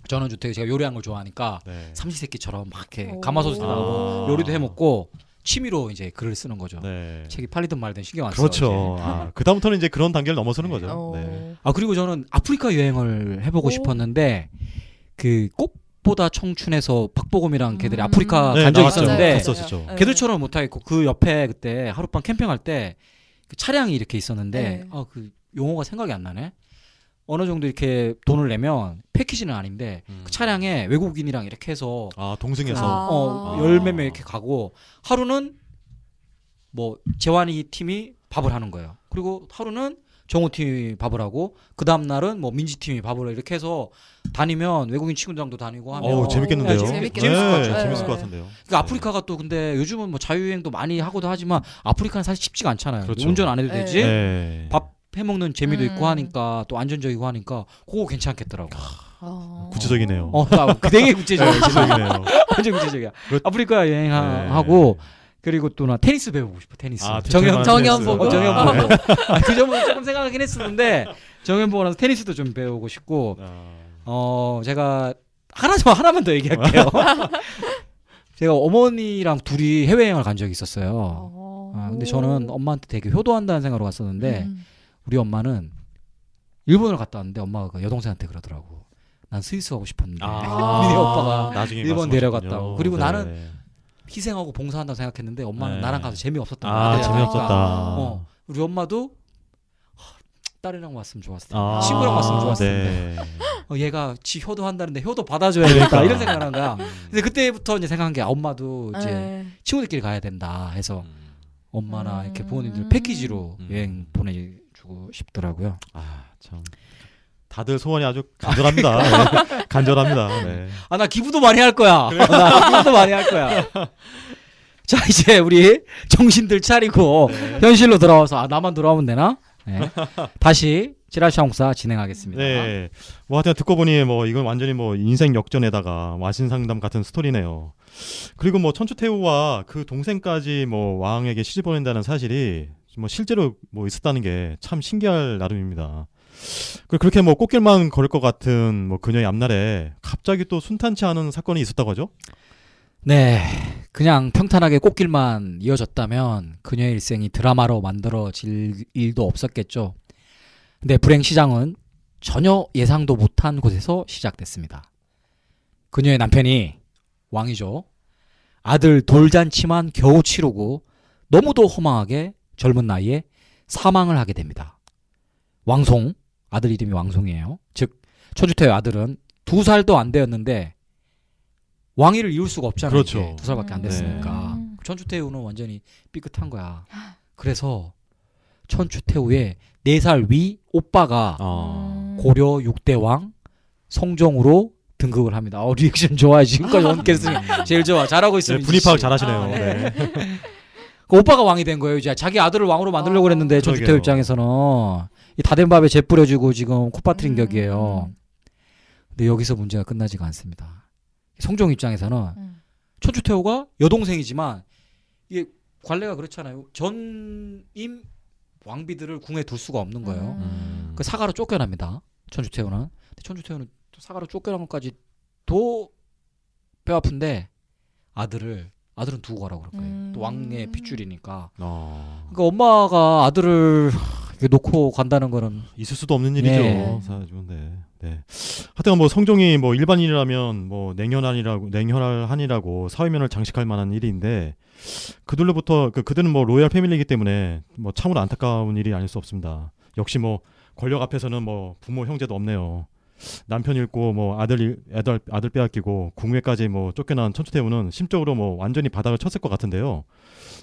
전원주택 제가 요리하는 걸 좋아하니까
네.
삼시세끼처럼 막 이렇게
오.
가마솥에다 하고 요리도 해먹고 취미로 이제 글을 쓰는 거죠.
네.
책이 팔리든 말든 신경 안 써.
그렇죠.
이제.
아, 그 다음부터는 이제 그런 단계를 넘어서는 거죠.
어.
네.
아 그리고 저는 아프리카 여행을 해보고
오.
싶었는데 그 꽃보다 청춘에서 박보검이랑 걔들이 아프리카
네,
간 적이
나왔죠.
있었는데
갔었죠.
네.
걔들처럼 못하겠고 그 옆에 그때 하룻밤 캠핑할 때 그 차량이 이렇게 있었는데
네.
아 그 용어가 생각이 안 나네. 어느 정도 이렇게 돈을 내면 패키지는 아닌데 그 차량에 외국인이랑 이렇게 해서
아 동승해서
아.
열몇 명 이렇게 가고 하루는 뭐 재환이 팀이 밥을 하는 거예요. 그리고 하루는 정우 팀이 밥을 하고 그 다음 날은 뭐 민지 팀이 밥을 해. 이렇게 해서 다니면 외국인 친구들랑도 다니고 하면
어우 재밌겠는데요.
네,
재밌겠어요.
재밌을 것 같아요.
재밌을
네.
것 같은데요.
그러니까 아프리카가 또 근데 요즘은 뭐 자유여행도 많이 하고도 하지만 아프리카는 사실 쉽지가 않잖아요.
그렇죠.
운전 안 해도
네.
되지.
네.
밥 해먹는 재미도 있고
음.
하니까 또 안전적이고 하니까 그거 괜찮겠더라고.
구체적이네요.
되게 구체적이야.
구체적이네요.
완전 구체적이야.
그-
아프리카
네.
여행하고 그리고 또 나 테니스 배우고 싶어. 테니스.
아,
정현
정현 보고.
정현
아,
보고. 그 점은 조금 생각하긴 했었는데 정현 보고 나서 테니스도 좀 배우고 싶고 제가 하나만 더 얘기할게요. 제가 어머니랑 둘이 해외여행을 간 적이 있었어요. 근데 저는 엄마한테 되게 효도한다는 생각으로 갔었는데 우리 엄마는 일본을 갔다 왔는데 엄마가 그 여동생한테 그러더라고. 난 스위스 가고 싶었는데 니네 오빠가
나중에
일본
말씀하셨군요.
내려갔다고. 그리고
네.
나는 희생하고 봉사한다고 생각했는데 엄마는
네.
나랑 가서 재미없었던 거야.
아
아들이랑
재미없었다.
가니까. 우리 엄마도 딸이랑 왔으면 좋았을 텐데
아,
친구랑 왔으면 좋았을 텐데
네.
얘가 지 효도한다는데 효도 받아줘야겠다
그러니까.
이런 생각을 한 거야. 근데 그때부터 이제 생각한 게 엄마도 이제
네.
친구들끼리 가야 된다 해서 엄마나 이렇게 부모님들 패키지로 여행 보내주고 싶더라고요.
아, 참. 다들 소원이 아주 간절합니다. 네. 간절합니다. 네.
아, 나 기부도 많이 할 거야. 나 기부도 많이 할 거야. 자, 이제 우리 정신들 차리고 현실로 돌아와서 나만 돌아오면 되나? 네. 다시 찌라시항사 진행하겠습니다.
네. 뭐 하여튼 듣고 보니 뭐 이건 완전히 뭐 인생 역전에다가 와신 상담 같은 스토리네요. 그리고 뭐 천추태후와 그 동생까지 뭐 왕에게 시집 보낸다는 사실이 뭐 실제로 뭐 있었다는 게 참 신기할 나름입니다. 그렇게 뭐 꽃길만 걸을 것 같은 뭐 그녀의 앞날에 갑자기 또 순탄치 않은 사건이 있었다고 하죠?
네, 그냥 평탄하게 꽃길만 이어졌다면 그녀의 일생이 드라마로 만들어질 일도 없었겠죠. 근데 불행 시장은 전혀 예상도 못한 곳에서 시작됐습니다. 그녀의 남편이 왕이죠. 아들 돌잔치만 겨우 치르고 너무도 허망하게 젊은 나이에 사망을 하게 됩니다. 왕송, 아들 이름이 왕송이에요. 즉 천주태의 아들은 2살도 안 되었는데 왕위를 이룰 수가 없잖아요.
그렇죠.
2살밖에 안 됐으니까.
네.
천주태후는 완전히 삐끗한 거야. 그래서 천주태후의 4살 위 오빠가 고려 6대 왕 성종으로 등극을 합니다. 리액션 좋아요. 지금까지 원캐스팅 제일 좋아. 잘하고 있어요.
네, 분위 파악 잘하시네요.
아, 네.
네.
그 오빠가 왕이 된 거예요. 이제 자기 아들을 왕으로 만들려고 그랬는데 천주태후
그러게요.
입장에서는 이 다된 밥에 재 뿌려주고 지금 콧바트린 격이에요. 근데 여기서 문제가 끝나지가 않습니다. 성종 입장에서는 천주태후가 여동생이지만 이게 관례가 그렇잖아요. 전임 왕비들을 궁에 둘 수가 없는 거예요. 그 사가로 쫓겨납니다. 천주태후는. 근데 천주태후는 또 사가로 쫓겨난 것까지 더 뼈 아픈데 아들은 두고 가라고 그럴 거예요. 또 왕의 핏줄이니까. 그러니까 엄마가 아들을 이렇게 놓고 간다는 거는
있을 수도 없는 일이죠.
네.
사실은. 네. 하여튼 뭐 성종이 뭐 일반인이라면 뭐 냉혈한이라고 사회면을 장식할 만한 일인데 그들로부터 그들은 뭐 로얄 패밀리이기 때문에 뭐 참으로 안타까운 일이 아닐 수 없습니다. 역시 뭐 권력 앞에서는 뭐 부모 형제도 없네요. 남편 잃고 뭐 아들 빼앗기고 궁외까지 뭐 쫓겨난 천추태후는 심적으로 뭐 완전히 바닥을 쳤을 것 같은데요.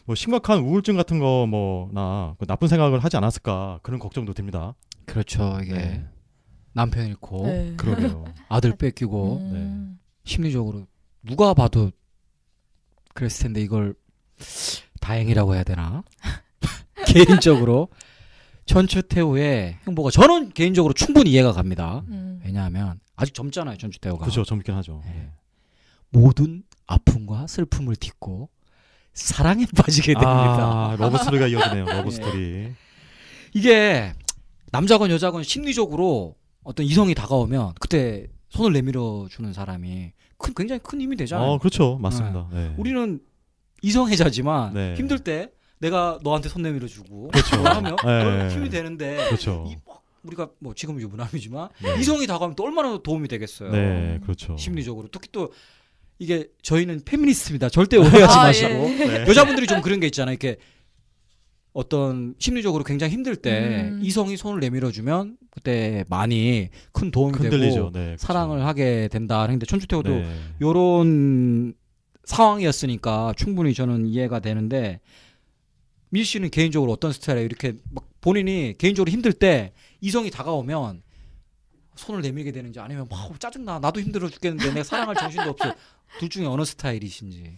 뭐 심각한 우울증 같은 거 뭐나 나쁜 생각을 하지 않았을까 그런 걱정도 듭니다.
그렇죠. 이게
네.
남편 잃고
네.
그러게요.
아들 뺏기고
네.
심리적으로 누가 봐도 그랬을 텐데 이걸 다행이라고 해야 되나? 개인적으로 천추태후의 행보가 저는 개인적으로 충분히 이해가 갑니다. 왜냐하면 아직 젊잖아요, 천추태후가.
그렇죠. 젊긴 하죠.
네. 모든 아픔과 슬픔을 딛고 사랑에 빠지게 됩니다.
러브 스토리가 이어지네요. 러브 스토리.
이게 남자건 여자건 심리적으로 어떤 이성이 다가오면 그때 손을 내밀어 주는 사람이 굉장히 큰 힘이 되잖아요.
그렇죠. 맞습니다. 네.
우리는 이성애자지만
네.
힘들 때 내가 너한테 손 내밀어 주고
그렇죠.
하면
네.
힘이 되는데
그렇죠.
우리가 뭐 지금 유부남이지만
네.
이성이 다가오면 또 얼마나 도움이 되겠어요.
네, 그렇죠.
심리적으로 특히 또 이게 저희는 페미니스트입니다. 절대 오해하지 마시고
네.
여자분들이 좀 그런 게 있잖아요. 이렇게 어떤 심리적으로 굉장히 힘들 때 이성이 손을 내밀어 주면 그때 많이 큰 도움이
흔들리죠.
되고
네, 그렇죠.
사랑을 하게 된다. 근데 천주태후도
네.
요런 상황이었으니까 충분히 저는 이해가 되는데 미 씨는 개인적으로 어떤 스타일이에요? 이렇게 막 본인이 개인적으로 힘들 때 이성이 다가오면 손을 내밀게 되는지 아니면 막 짜증나 나도 힘들어 죽겠는데 내가 사랑할 정신도 없어 둘 중에 어느 스타일이신지.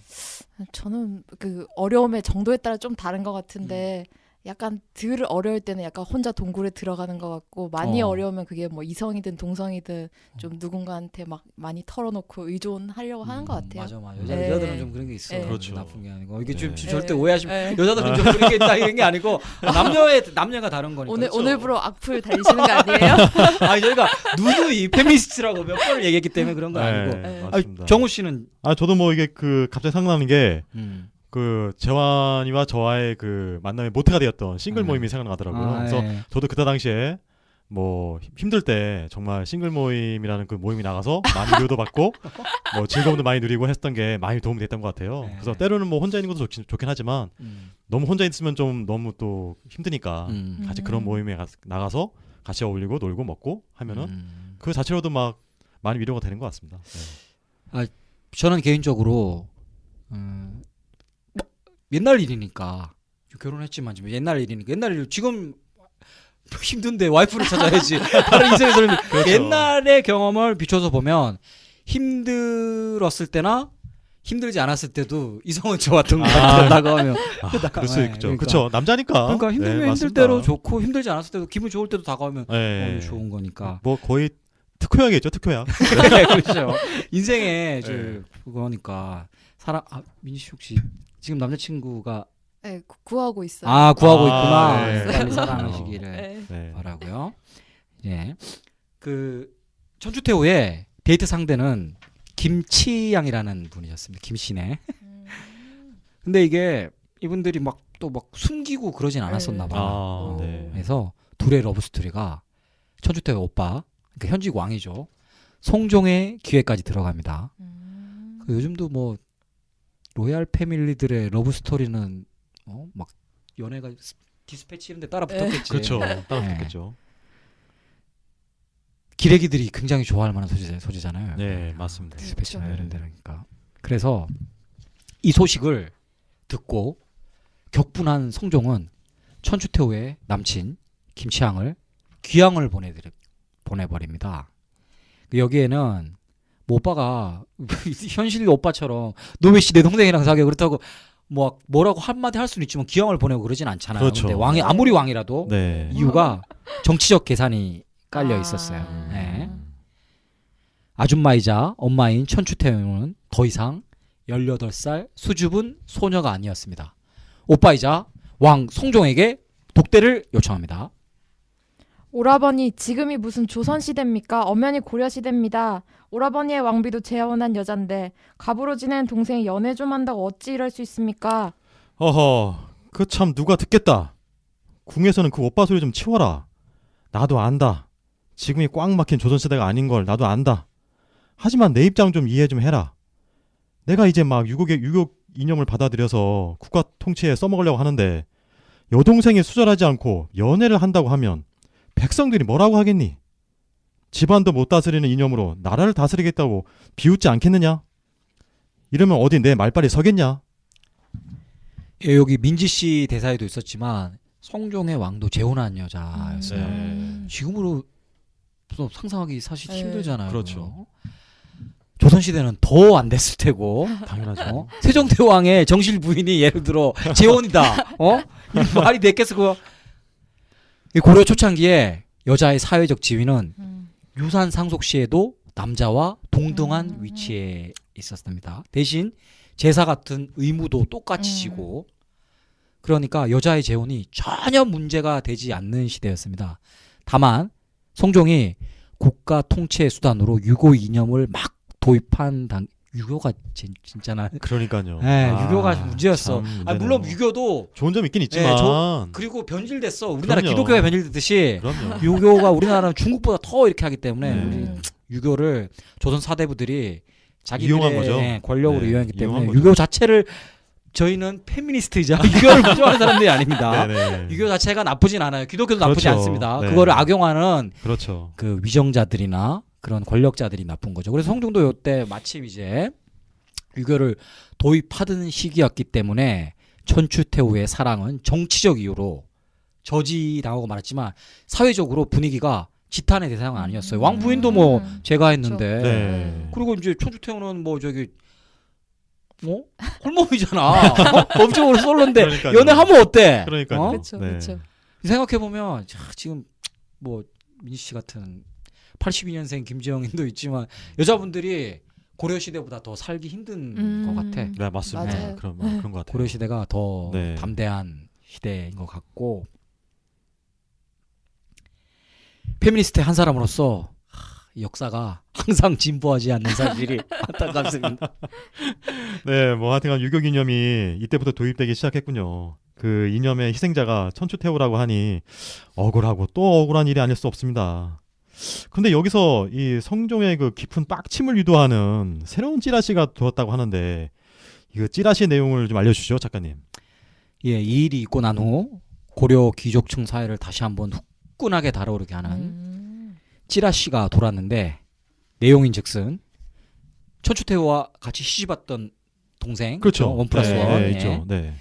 저는 그 어려움의 정도에 따라 좀 다른 것 같은데 약간 덜 어려울 때는 약간 혼자 동굴에 들어가는 것 같고 많이 어려우면 그게 뭐 이성이든 동성이든 좀 누군가한테 막 많이 털어놓고 의존하려고 하는 것 같아요.
맞아.
네.
여자들은 좀 그런 게 있어.
네.
그렇죠.
나쁜 게 아니고 이게 좀
네.
절대
네.
오해하시면
네.
여자들은 좀 그런 게 있다 이런 게 아니고 남녀가 다른 거니까. 그렇죠?
오늘부로 악플 달리시는 거 아니에요?
아니 저희가 누누이 페미니스트라고 몇 번을 얘기했기 때문에 그런 건 아니고.
네.
맞습니다.
정우 씨는
저도 뭐 이게 그 갑자기 생각나는 게 그 재환이와 저와의 그 만남의 모태가 되었던 싱글 모임이 생각나더라고요. 그래서
예.
저도 그때 당시에 뭐 힘들 때 정말 싱글 모임이라는 그 모임이 나가서 많이 위로도 받고 뭐 즐거움도 많이 누리고 했던 게 많이 도움이 됐던 것 같아요.
네.
그래서 때로는 뭐 혼자 있는 것도 좋긴 하지만 너무 혼자 있으면 좀 너무 또 힘드니까 같이 그런 모임에 나가서 같이 어울리고 놀고 먹고 하면은 그 자체로도 막 많이 위로가 되는 것 같습니다. 네.
저는 개인적으로 뭐, 옛날 일이니까 결혼했지만 지금 옛날 일이니까 옛날 일 지금 힘든데 와이프를 찾아야지. 다른 인생에서는
그렇죠.
옛날의 경험을 비춰서 보면 힘들었을 때나 힘들지 않았을 때도 이성은 좋았던 것 같아요. 다가오면.
그럴 수
네,
있죠.
그러니까.
그렇죠. 남자니까.
그러니까 힘들면 힘들
맞습니다.
대로 좋고 힘들지 않았을 때도 기분 좋을 때도 다가오면
네.
좋은 거니까.
뭐 거의 특효약이겠죠. 특효약.
네, 그렇죠. 인생의
네.
그거니까 사람 민지 씨 혹시 지금 남자친구가
네, 구하고 있어요.
구하고
아,
있구나.
네.
빨리 사랑하시기를
네.
네.
바라고요. 예. 그 천추태호의 데이트 상대는 김치양이라는 분이셨습니다. 김씨네. 근데 이게 이분들이 막 또 막 숨기고 그러진 않았었나 봐.
아, 네.
그래서 둘의 러브 스토리가 천추태호 오빠, 그러니까 현직 왕이죠. 송종의 기회까지 들어갑니다. 그 요즘도 뭐 로얄 패밀리들의 러브 스토리는 막 연애가 디스패치 이런 데 따라 붙었겠지.
그렇죠. 따로
네.
듣겠죠.
기레기들이 굉장히 좋아할 만한 소재잖아요.
네, 맞습니다.
디스패치나
그렇죠.
이런 데니까. 그래서 이 소식을 듣고 격분한 성종은 천추태호의 남친 김치양을 귀양을 보내버립니다. 여기에는 뭐 오빠가 현실 오빠처럼 너 왜 씨 내 동생이랑 사귀어 그렇다고 뭐라고 한마디 할 수는 있지만 귀양을 보내고 그러진 않잖아요.
그렇죠.
근데 왕이 아무리 왕이라도
네.
이유가 정치적 계산이 깔려 있었어요. 네. 아줌마이자 엄마인 천추태호는 더 이상 18살 수줍은 소녀가 아니었습니다. 오빠이자 왕 송종에게 독대를 요청합니다.
오라버니, 지금이 무슨 조선시대입니까? 엄연히 고려시대입니다. 오라버니의 왕비도 재혼한 여잔데 갑으로 지낸 동생이 연애 좀 한다고 어찌 이럴 수 있습니까?
어허, 그 참 누가 듣겠다. 궁에서는 그 오빠 소리 좀 치워라. 나도 안다. 지금이 꽉 막힌 조선시대가 아닌 걸 나도 안다. 하지만 내 입장 좀 이해 좀 해라. 내가 이제 막 유교 이념을 받아들여서 국가 통치에 써먹으려고 하는데 여동생이 수절하지 않고 연애를 한다고 하면 백성들이 뭐라고 하겠니? 집안도 못 다스리는 이념으로 나라를 다스리겠다고 비웃지 않겠느냐? 이러면 어디 내 말빨이 서겠냐?
예, 여기 민지 씨 대사에도 있었지만 성종의 왕도 재혼한 여자였어요. 지금으로 상상하기 사실
네.
힘들잖아요.
그렇죠.
조선시대는 더 안 됐을 테고
당연하죠.
세종대왕의 정실 부인이 예를 들어 재혼이다. 이 말이 됐겠어 그거. 이 고려 초창기에 여자의 사회적 지위는 유산 상속 시에도 남자와 동등한 위치에 있었습니다. 대신 제사 같은 의무도 똑같이 지고 그러니까 여자의 재혼이 전혀 문제가 되지 않는 시대였습니다. 다만 성종이 국가 통치의 수단으로 유교 이념을 막 도입한 유교가 진짜나.
그러니까요.
네, 유교가 문제였어.
참
물론
문제네요.
유교도
좋은 점 있긴 있지만
그리고 변질됐어. 우리나라
그럼요.
기독교가 변질됐듯이
그럼요.
유교가 우리나라는 중국보다 더 이렇게 하기 때문에
네.
우리 유교를 조선 사대부들이
이용한 거죠.
자기들의 권력으로
네,
이용했기 때문에
이용한 거죠.
유교 자체를 저희는 페미니스트이자 유교를 부정하는 사람들이 아닙니다.
네네.
유교 자체가 나쁘진 않아요. 기독교도 나쁘지
그렇죠.
않습니다.
네.
그거를 악용하는
그렇죠.
그 위정자들이나 그런 권력자들이 나쁜 거죠. 그래서 성종도 이때 마침 이제 유교를 도입하던 시기였기 때문에 천추태후의 사랑은 정치적 이유로 저지당하고 말았지만 사회적으로 분위기가 지탄의 대상은 아니었어요. 왕 부인도 뭐 제가 했는데
네.
그리고 이제 천추태후는 뭐 저기 홀몸이잖아. 법적으로 솔로인데
그러니까요.
연애하면 어때?
그러니까요.
그렇죠,
네.
그렇죠.
생각해 보면 지금 뭐 민지 씨 같은 82년생 김지영도 있지만 여자분들이 고려 시대보다 더 살기 힘든 것 같아.
네, 맞습니다.
맞아요.
그런 것 같아요.
고려 시대가 더
네.
담대한 시대인 것 같고 페미니스트 한 사람으로서 이 역사가 항상 진보하지 않는 사실이 안타깝습니다.
네, 뭐 하여튼간 유교 이념이 이때부터 도입되기 시작했군요. 그 이념의 희생자가 천추태후라고 하니 억울하고 또 억울한 일이 아닐 수 없습니다. 그런데 여기서 이 성종의 그 깊은 빡침을 유도하는 새로운 찌라시가 들었다고 하는데 이 찌라시 내용을 좀 알려주시죠, 작가님.
예, 이 일이 있고 난 후 고려 귀족층 사회를 다시 한번 후끈하게 달아오르게 하는 찌라시가 돌았는데 내용인즉슨 천추태후와 같이 시집왔던 동생
그렇죠.
원 플러스
네,
원.
네,
예.
있죠. 네.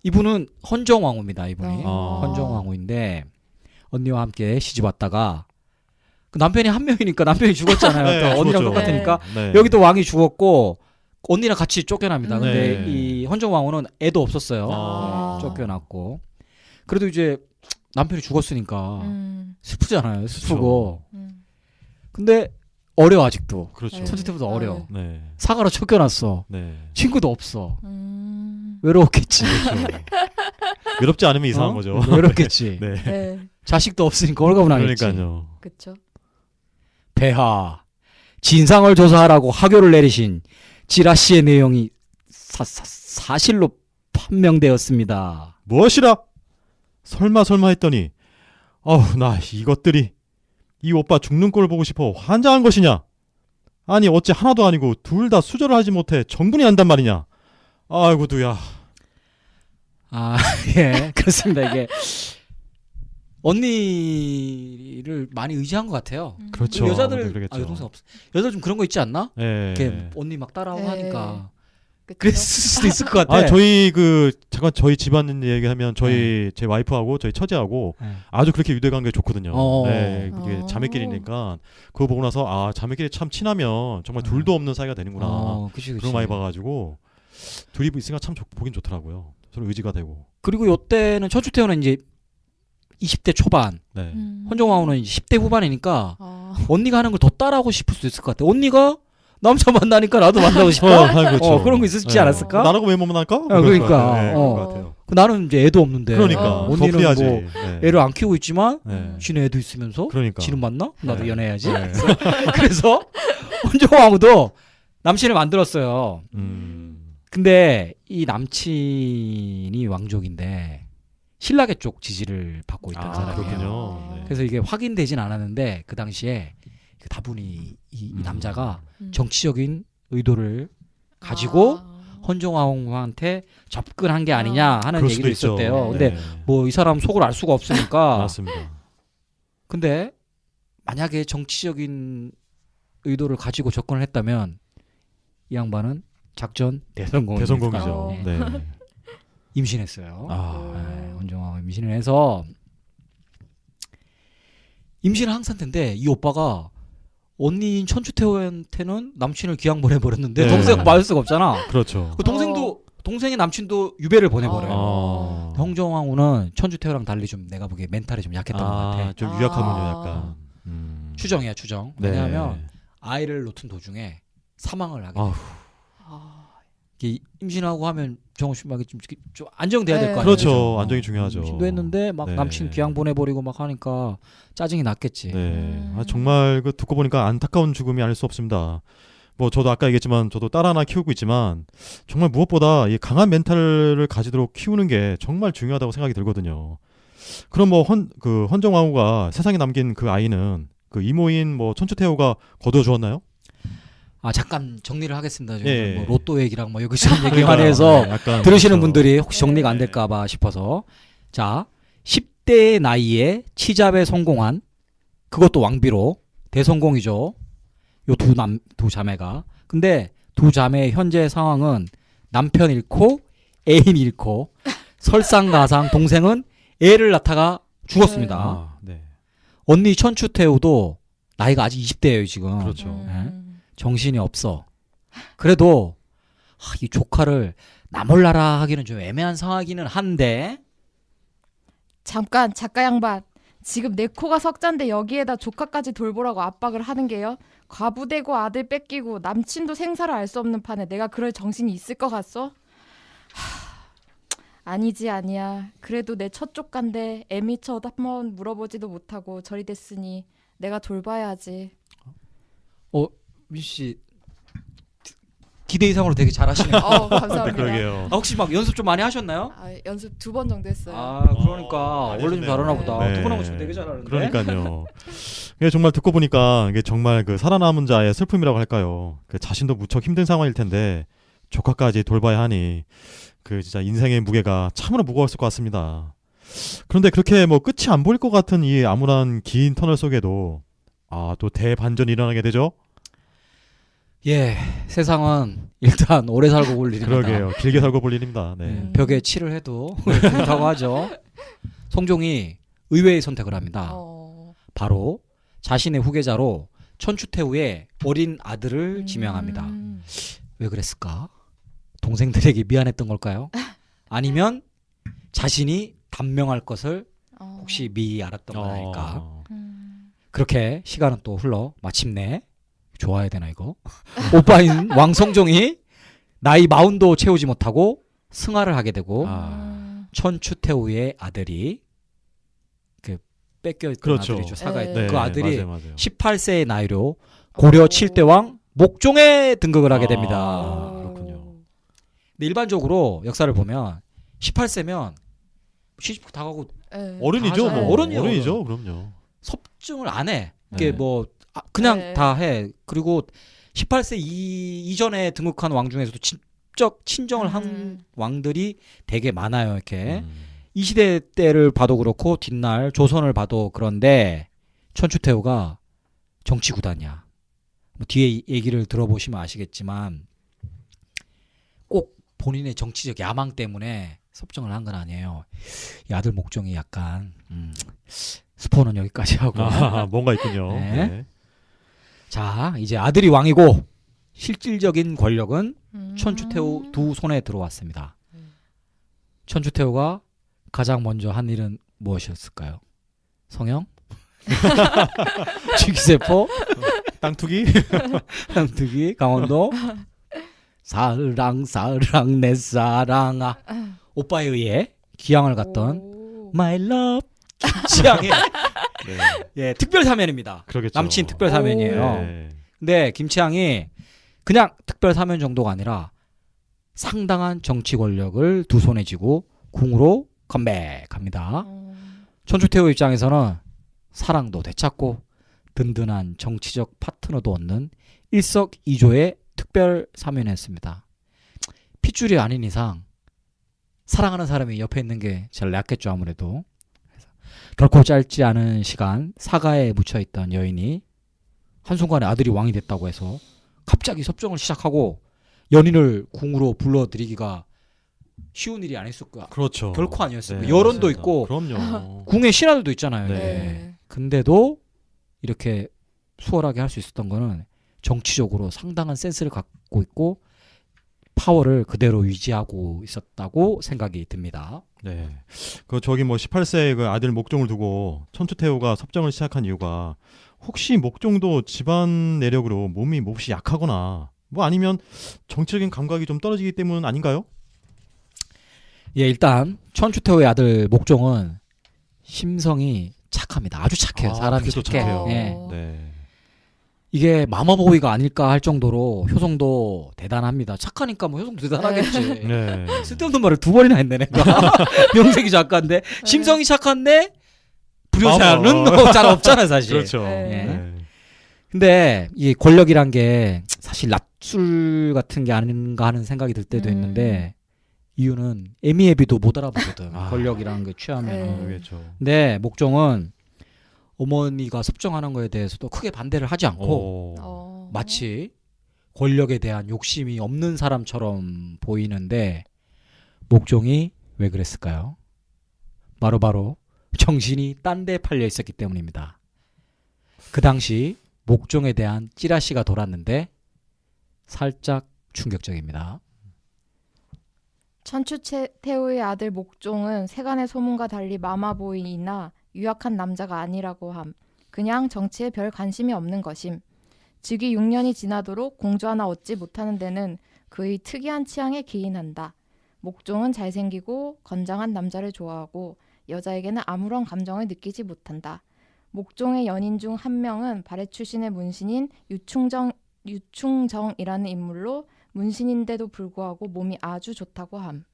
이분은 헌정왕후입니다. 이분이
아.
헌정왕후인데 언니와 함께 시집 왔다가 그 남편이 한 명이니까 남편이 죽었잖아요.
네,
또 언니랑
죽었죠.
똑같으니까
네.
여기도 왕이 죽었고 언니랑 같이 쫓겨납니다. 근데
네.
이 헌정왕후는 애도 없었어요.
아.
쫓겨났고 그래도 이제 남편이 죽었으니까
음.
슬프잖아요. 슬프고.
음.
근데 어려 아직도.
그렇죠.
네.
천추태후도 어려.
네.
사가로 쫓겨났어.
네.
친구도 없어.
음.
외로웠겠지.
그렇죠. 외롭지 않으면 이상한
어?
거죠.
외롭겠지.
네.
네,
자식도 없으니까 홀가분하겠지.
그러니까요.
그렇죠.
폐하 진상을 조사하라고 하교를 내리신 지라시의 내용이 사실로 판명되었습니다.
무엇이라? 설마 했더니 나 이것들이 이 오빠 죽는 꼴을 보고 싶어 환장한 것이냐? 아니 어찌 하나도 아니고 둘 다 수절을 하지 못해 정분이 난단 말이냐? 아이고 두야.
아, 예, 그렇습니다. 이게 언니를 많이 의지한 것 같아요.
그렇죠.
여자들
아무래도 그러겠죠.
여동생 없. 여자 좀 그런 거 있지 않나?
예.
이렇게 언니 막 따라하고
네.
하니까
그쵸?
그랬을 수도 있을 것 같아.
아 저희 잠깐 저희 집안 얘기하면 저희 제 와이프하고 저희 처제하고
네.
아주 그렇게 유대 관계 좋거든요.
어.
네, 이게
어.
자매끼리니까 그거 보고 나서 자매끼리 참 친하면 정말 둘도 없는 사이가 되는구나.
그치.
그런 거 많이 봐가지고 둘이 있으니까 참 보긴 좋더라고요. 서로 의지가 되고.
그리고 요때는 천추태후는 이제 20대 초반,
네.
헌정왕후는 이제 10대 후반이니까
아,
언니가 하는 걸 더 따라하고 싶을 수도 있을 것 같아. 언니가 남자 만나니까 나도 만나고 싶어.
그렇죠.
그런 거 있었지 않았을까?
나라고 왜 못만날까?
그러니까.
네, 그런 것 같아요.
나는 이제 애도 없는데.
그러니까
어.
더
언니는
프리하지.
뭐
네.
애를 안 키우고 있지만
네.
지는 애도 있으면서
그러니까.
지는 만나? 나도
네.
연애해야지.
네.
그래서 헌정왕후도 남친을 만들었어요. 근데 이 남친이 왕족인데 신라계 쪽 지지를 받고 있던 사람이에요.
그렇군요. 네.
그래서 이게 확인되진 않았는데 그 당시에 다분히 이 남자가 정치적인 의도를 가지고 헌정왕후한테 접근한 게 아니냐 하는
그럴
얘기도
수도 있죠.
있었대요. 근데
네.
뭐 이 사람 속을 알 수가 없으니까.
맞습니다.
근데 만약에 정치적인 의도를 가지고 접근을 했다면 이 양반은 작전
대성공이죠.
어.
네.
임신했어요.
아,
헌정왕후 임신을 해서 임신을 항상 텐데 이 오빠가 언니인 천추태후한테는 남친을 기양 보내버렸는데
네.
동생 맞을 수가 없잖아.
그렇죠.
그 동생도 동생의 남친도 유배를 보내버려요.
아.
헌정왕후는 천추태후랑 달리 좀 내가 보기에 멘탈이 좀 약했던 것 같아.
좀
아.
유약하군요, 약간.
추정이야 추정.
네.
왜냐하면 아이를 놓친 도중에 사망을 하게
아휴.
돼요. 이게 임신하고 하면 정신막이 좀 안정돼야 될
네.
거 아니에요.
그렇죠. 안정이 중요하죠.
임신도 했는데 막
네.
남친 귀양 보내버리고 막 하니까 짜증이 났겠지.
네. 정말 그 듣고 보니까 안타까운 죽음이 아닐 수 없습니다. 뭐 저도 아까 얘기했지만 저도 딸 하나 키우고 있지만 정말 무엇보다 이 강한 멘탈을 가지도록 키우는 게 정말 중요하다고 생각이 들거든요. 그럼 뭐 헌정왕후가 세상에 남긴 그 아이는 그 이모인 뭐 천추태후가 거두어 주었나요?
잠깐 정리를 하겠습니다. 지금
예.
뭐 로또 얘기랑 뭐 여기저기 얘기
그러니까,
많이 해서
네, 약간
들으시는
그렇죠.
분들이 혹시 정리가 안
네.
될까봐 싶어서 자 10대 나이에 치잡에 성공한 그것도 왕비로 대성공이죠. 요 두 자매가. 근데 두 자매의 현재 상황은 남편 잃고 애인 잃고 설상가상 동생은 애를 낳다가 죽었습니다.
아, 네.
언니 천추태후도 나이가 아직 20대예요 지금.
그렇죠.
정신이 없어. 그래도 이 조카를 나 몰라라 하기는 좀 애매한 상황이기는 한데
잠깐 작가 양반. 지금 내 코가 석잔데 여기에다 조카까지 돌보라고 압박을 하는 게요. 과부되고 아들 뺏기고 남친도 생사를 알 수 없는 판에 내가 그럴 정신이 있을 것 같소? 아니지 아니야. 그래도 내 첫 조카인데 애미 첫 한번 물어보지도 못하고 저리 됐으니 내가 돌봐야지.
민씨 기대 이상으로 되게 잘하시네요.
감사합니다.
그러게요.
혹시 막 연습 좀 많이 하셨나요?
연습 2번 정도 했어요.
그러니까
많이
원래 좀
하셨네요.
잘하나 보다.
네.
두 번 하고 싶으면 되게 잘하는데.
그러니까요. 이게 정말 듣고 보니까 이게 정말 그 살아남은 자의 슬픔이라고 할까요? 그 자신도 무척 힘든 상황일 텐데 조카까지 돌봐야 하니 그 진짜 인생의 무게가 참으로 무거웠을 것 같습니다. 그런데 그렇게 뭐 끝이 안 보일 것 같은 이 암울한 긴 터널 속에도 또 대반전이 일어나게 되죠.
예, 세상은 일단 오래 살고 볼 일입니다.
그러게요. 길게 살고 볼 일입니다. 네.
벽에 칠을 해도 그렇다고 하죠. 성종이 의외의 선택을 합니다. 바로 자신의 후계자로 천추태후의 어린 아들을 지명합니다. 왜 그랬을까? 동생들에게 미안했던 걸까요? 아니면 자신이 단명할 것을 혹시 미리 알았던 건 아닐까? 그렇게 시간은 또 흘러 마침내 좋아야 되나 이거? 오빠인 왕성종이 나이 40도 채우지 못하고 승하를 하게 되고 천추태후의 아들이 그 뺏겨있던
그렇죠.
아들이죠. 사가했던
네,
그 아들이
맞아요, 맞아요.
18세의 나이로 고려 7대 왕 목종에 등극을 하게 됩니다.
그렇군요.
근데 일반적으로 역사를 보면 18세면 시집 다 가고
어른이죠,
다
뭐.
하잖아요. 어른이요,
어른이죠, 그럼요.
섭증을 안 해. 이게
네.
뭐 그냥
네.
다 해. 그리고 18세 이전에 등극한 왕 중에서도 직접 친정을 한 왕들이 되게 많아요. 이렇게 이 시대 때를 봐도 그렇고 뒷날 조선을 봐도 그런데 천추태후가 정치 구단이야. 뭐 뒤에 얘기를 들어보시면 아시겠지만 꼭 본인의 정치적 야망 때문에 섭정을 한 건 아니에요. 이 아들 목종이 약간 스포는 여기까지 하고
뭔가 있군요.
네.
네.
자 이제 아들이 왕이고 실질적인 권력은 천추태후 두 손에 들어왔습니다. 천추태후가 가장 먼저 한 일은 무엇이었을까요? 성형? 직세포?
땅투기?
땅뜨기? 강원도? 사랑 사랑 내 사랑아 오빠에 의해 귀향을 갔던 My Love 김치향의
네.
예, 특별 사면입니다.
그러겠죠.
남친 특별 사면이에요.
네.
근데 김치향이 그냥 특별 사면 정도가 아니라 상당한 정치 권력을 두 손에 쥐고 궁으로 컴백합니다. 천추태후 입장에서는 사랑도 되찾고 든든한 정치적 파트너도 얻는 일석이조의 특별 사면이었습니다. 핏줄이 아닌 이상 사랑하는 사람이 옆에 있는 게 제일 낫겠죠 아무래도. 그래서 결코 짧지 않은 시간 사가에 묻혀있던 여인이 한순간에 아들이 왕이 됐다고 해서 갑자기 섭정을 시작하고 연인을 궁으로 불러들이기가 쉬운 일이 아니었을 거야.
그렇죠.
결코 아니었어요.
네,
여론도
맞습니다.
있고
그럼요.
궁의 신하들도 있잖아요.
네.
이게. 근데도 이렇게 수월하게 할 수 있었던 거는 정치적으로 상당한 센스를 갖고 있고 파워를 그대로 유지하고 있었다고 생각이 듭니다.
네. 그 저기 뭐 18세의 그 아들 목종을 두고 천추태후가 섭정을 시작한 이유가 혹시 목종도 집안 내력으로 몸이 몹시 약하거나 뭐 아니면 정치적인 감각이 좀 떨어지기 때문 아닌가요?
예, 일단 천추태후의 아들 목종은 심성이 착합니다. 아주 착해요. 사람이
그게 또
착해.
착해요.
예.
네.
이게 마마보이가 아닐까 할 정도로 효성도 대단합니다. 착하니까 뭐 효성도 대단하겠지.
네.
쓸데없는 말을 두 번이나 했네 내가. 명색이 작가인데 심성이 착한데 불효자는 잘 없잖아 사실.
그렇죠.
네.
네.
근데 이 권력이란 게 사실 낫술 같은 게 아닌가 하는 생각이 들 때도 있는데 이유는 에미에비도 못 알아보거든. 권력이라는 게 취하면.
그렇죠.
근데 목종은 어머니가 섭정하는 거에 대해서도 크게 반대를 하지 않고 마치 권력에 대한 욕심이 없는 사람처럼 보이는데 목종이 왜 그랬을까요? 바로 정신이 딴 데 팔려 있었기 때문입니다. 그 당시 목종에 대한 찌라시가 돌았는데 살짝 충격적입니다.
천추태후의 아들 목종은 세간의 소문과 달리 마마보이나 유약한 남자가 아니라고 함. 그냥 정치에 별 관심이 없는 것임. 즉위 6년이 지나도록 공주 하나 얻지 못하는 데는 그의 특이한 취향에 기인한다. 목종은 잘생기고 건장한 남자를 좋아하고 여자에게는 아무런 감정을 느끼지 못한다. 목종의 연인 중 한 명은 발해 출신의 문신인 유충정이라는 인물로 문신인데도 불구하고 몸이 아주 좋다고 함.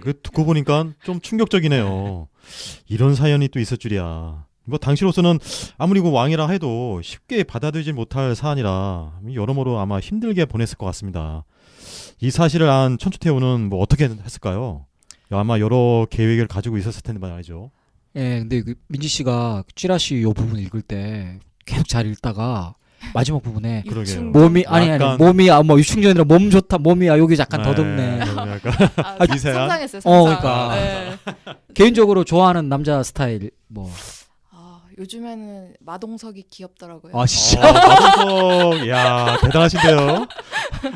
그 듣고 보니까 좀 충격적이네요. 이런 사연이 또 있을 줄이야. 뭐 당시로서는 아무리 그 왕이라 해도 쉽게 받아들이지 못할 사안이라 여러모로 아마 힘들게 보냈을 것 같습니다. 이 사실을 안 천추태후는 뭐 어떻게 했을까요? 아마 여러 계획을 가지고 있었을 텐데 말이죠.
예, 근데 그 민지 씨가 찌라시 요 부분 읽을 때 계속 잘 읽다가 마지막 부분에
그러게요.
몸이 아니
약간-
몸이 뭐 유충전이라 몸 좋다 몸이야 여기 약간 더듬네.
약간
아,
미세한?
상상했어요. 상상.
그러니까.
네.
개인적으로 좋아하는 남자 스타일 뭐.
요즘에는 마동석이 귀엽더라고요.
아 진짜.
마동석, 야 대단하신데요.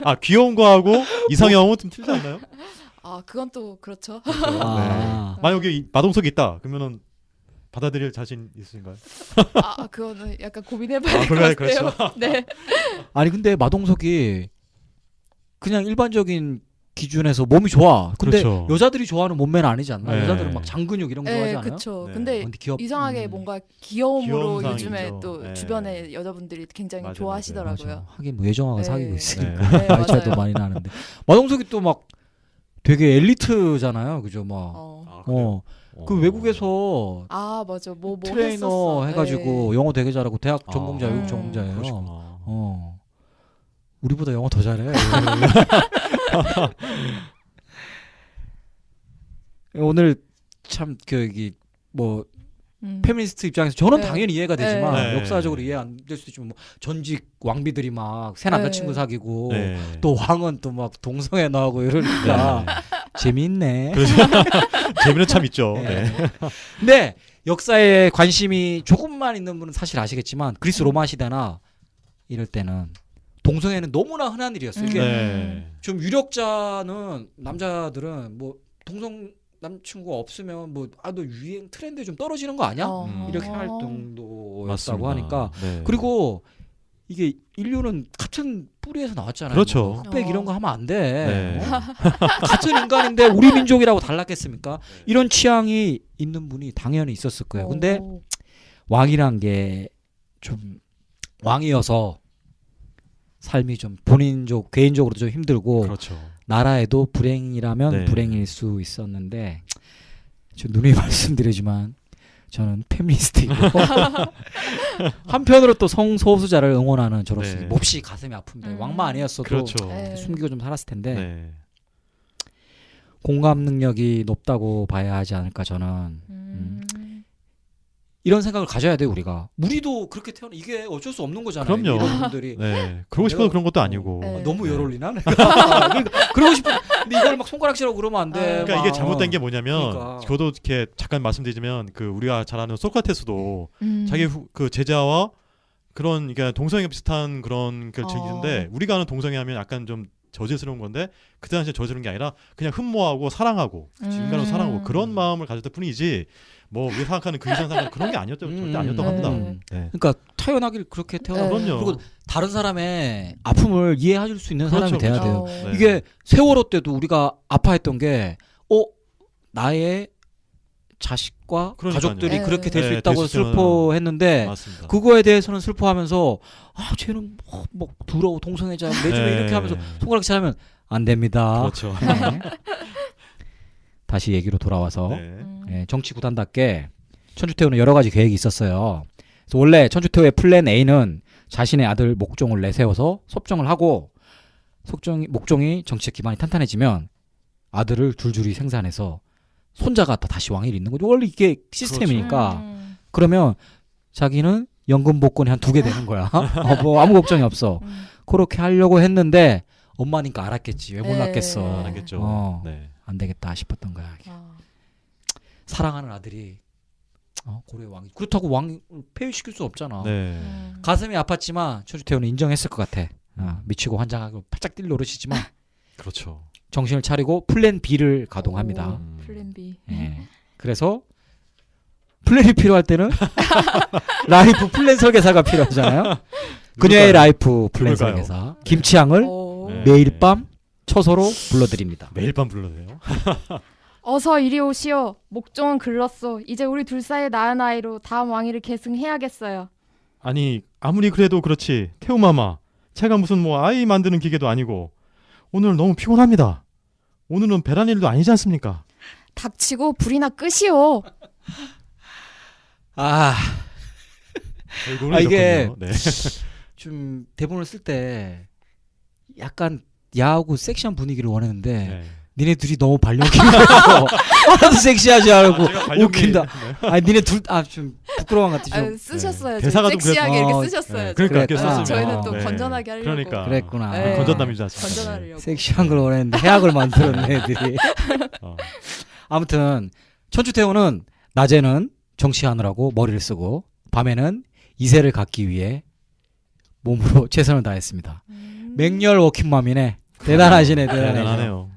아 귀여운 거하고 이상형은 좀 틀리지 않나요?
그건 또 그렇죠.
아.
만약에 마동석이 있다 그러면은 받아들일 자신 있으신가요?
그거는 약간 고민해봐야 될 것
그래,
같아요. 네.
아니 근데 마동석이 그냥 일반적인 기준에서 몸이 좋아. 근데
그렇죠.
여자들이 좋아하는 몸매는 아니지 않나?
네.
여자들은 막 장근육 이런 거 좋아하지
네,
않아요?
그렇죠.
네.
근데
근데 귀엽.
이상하게 뭔가 귀여움으로
귀여운
요즘에
상이죠.
또
네.
주변에 여자분들이 굉장히
맞아요,
좋아하시더라고요.
맞아. 하긴 뭐 예정아가
네.
사귀고 있으니까
네,
나이 차이도
맞아요.
많이 나는데 마동석이 또 막 되게 엘리트잖아요, 그죠? 막
어.
그 외국에서
맞아. 뭐
트레이너
했었어.
해가지고
네.
영어 되게 잘하고 대학
아,
전공자, 외국
음.
전공자예요.
그러시구나.
우리보다 영어 더 잘해. 오늘 참 여기 뭐 페미니스트 입장에서 저는
네.
당연히 이해가 되지만
네.
역사적으로 이해 안 될 수도 있지만 뭐 전직 왕비들이 막 새 남자친구
네.
사귀고
네.
또 왕은 또 막 동성애 나오고 이러니까 재미있네.
재미는 참 있죠.
네.
네.
근데 역사에 관심이 조금만 있는 분은 사실 아시겠지만 그리스 로마 시대나 이럴 때는 동성애는 너무나 흔한 일이었어요. 이게
네.
좀 유력자는 남자들은 뭐 동성 남친구가 없으면 뭐 너 유행 트렌드 좀 떨어지는 거 아니야? 이렇게 할 정도였다고
맞습니다.
하니까
네.
그리고 이게 인류는 같은 뿌리에서 나왔잖아요.
그렇죠.
뭐 흑백 이런 거 하면 안 돼.
네.
같은 인간인데 우리 민족이라고 달랐겠습니까? 이런 취향이 있는 분이 당연히 있었을 거예요. 근데 왕이란 게 좀 왕이어서 삶이 좀 본인적 개인적으로도 좀 힘들고
그렇죠.
나라에도 불행이라면
네.
불행일 수 있었는데 저 누누이 말씀드리지만 저는 페미니스트이고 한편으로 또 성소수자를 응원하는 저로서
네.
몹시 가슴이 아픕니다. 왕만 아니었어도
그렇죠.
네.
숨기고 좀 살았을 텐데
네.
공감 능력이 높다고 봐야 하지 않을까 저는 이런 생각을 가져야 돼요 우리가. 우리도 그렇게 태어나 이게 어쩔 수 없는 거잖아요.
그럼요.
이런 분들이
네. 그러고 싶어서
내가-
그런 것도 아니고.
네.
너무
네.
열 올리나? 그러니까 그러고 싶어. 근데 이걸 막 손가락질하고 그러면 안 돼.
그러니까
막.
이게 잘못된 게 뭐냐면
그러니까.
저도 이렇게 잠깐 말씀드리자면 그 우리가 잘 아는 소크라테스도
음.
자기 그 제자와 그런 이게 동성애 비슷한 그런 걸 즐기는데 우리가 아는 동성애 하면 약간 좀 저질스러운 건데 그때 당시에 저지른 게 아니라 그냥 흠모하고 사랑하고 인간으로 사랑하고 그런 마음을 가졌을 뿐이지 뭐 우리가 생각하는 그 이상 생각 그런 게 아니었죠. 절대 아니었다고 합니다. 네.
그러니까 태어나길 그렇게 태어나.
네.
그럼요.
그리고 다른 사람의 아픔을 이해해줄 수 있는 사람이
그렇죠,
돼야
그렇죠.
돼요.
네.
이게 세월호 때도 우리가 아파했던 게 나의 자식과
그러니까요.
가족들이
네.
그렇게 될 수
네,
있다고
될수 있잖아요.
슬퍼했는데
맞습니다.
그거에 대해서는 슬퍼하면서 쟤는 뭐 더러워 동성애자 내 집에
네.
이렇게 하면서 손가락질하면 안 됩니다.
그렇죠.
네. 다시 얘기로 돌아와서
네.
네, 정치 구단답게 천주태우는 여러 가지 계획이 있었어요. 그래서 원래 천주태우의 플랜 A는 자신의 아들 목종을 내세워서 섭정을 하고 목종이 정치적 기반이 탄탄해지면 아들을 줄줄이 생산해서 손자가 다시 왕위를 잇는 거죠. 원래 이게 시스템이니까. 그러면 자기는 연금 복권이 한 2개 되는 거야. 뭐 아무 걱정이 없어. 그렇게 하려고 했는데 엄마니까 알았겠지. 왜 몰랐겠어.
네.
알겠죠. 네.
안 되겠다 싶었던 거야. 사랑하는 아들이 고려의 왕이 그렇다고 왕을 폐위시킬 수 없잖아.
네.
가슴이 아팠지만 천주태우는 인정했을 것 같아. 미치고 환장하고 팔짝 뛸 노릇이지만
그렇죠.
정신을 차리고 플랜 B를 가동합니다.
플랜 B.
예. 그래서 플랜이 필요할 때는 라이프 플랜 설계사가 필요하잖아요. 그녀의 라이프 플랜
누굴까요?
설계사 김치향을
네.
매일 밤 처소로 불러드립니다.
매일 밤 불러내요.
어서 이리 오시오. 목종은 글렀소. 이제 우리 둘 사이에 낳은 아이로 다음 왕위를 계승해야겠어요.
아니 아무리 그래도 그렇지 태우마마 제가 무슨 뭐 아이 만드는 기계도 아니고 오늘 너무 피곤합니다. 오늘은 배란 일도 아니지 않습니까?
닥치고 불이나 끄시오.
결국은
이게
이렇군요. 네.
좀 대본을 쓸 때 약간 야하고 섹시한 분위기를 원했는데
네.
니네 둘이 너무 발령기라서 하나도 섹시하지 않고
제가 발령기-
웃긴다. 아니 니네 좀 부끄러운 것 같아. 좀.
쓰셨어요.
네.
저희
대사가 좀
섹시하게
그랬-
이렇게
어,
쓰셨어요.
네, 그러니까 이렇게
그랬구나.
썼으면
저희는 또
네.
건전하게 하려고.
그러니까
그랬구나.
네.
건전남이자
건전하려고.
섹시한 걸 원했는데 해악을 만들었네 애들이.
어.
아무튼 천추태우는 낮에는 정치하느라고 머리를 쓰고 밤에는 이세를 갖기 위해 몸으로 최선을 다했습니다. 맹렬 워킹맘이네. 대단하시네.
대단하네요.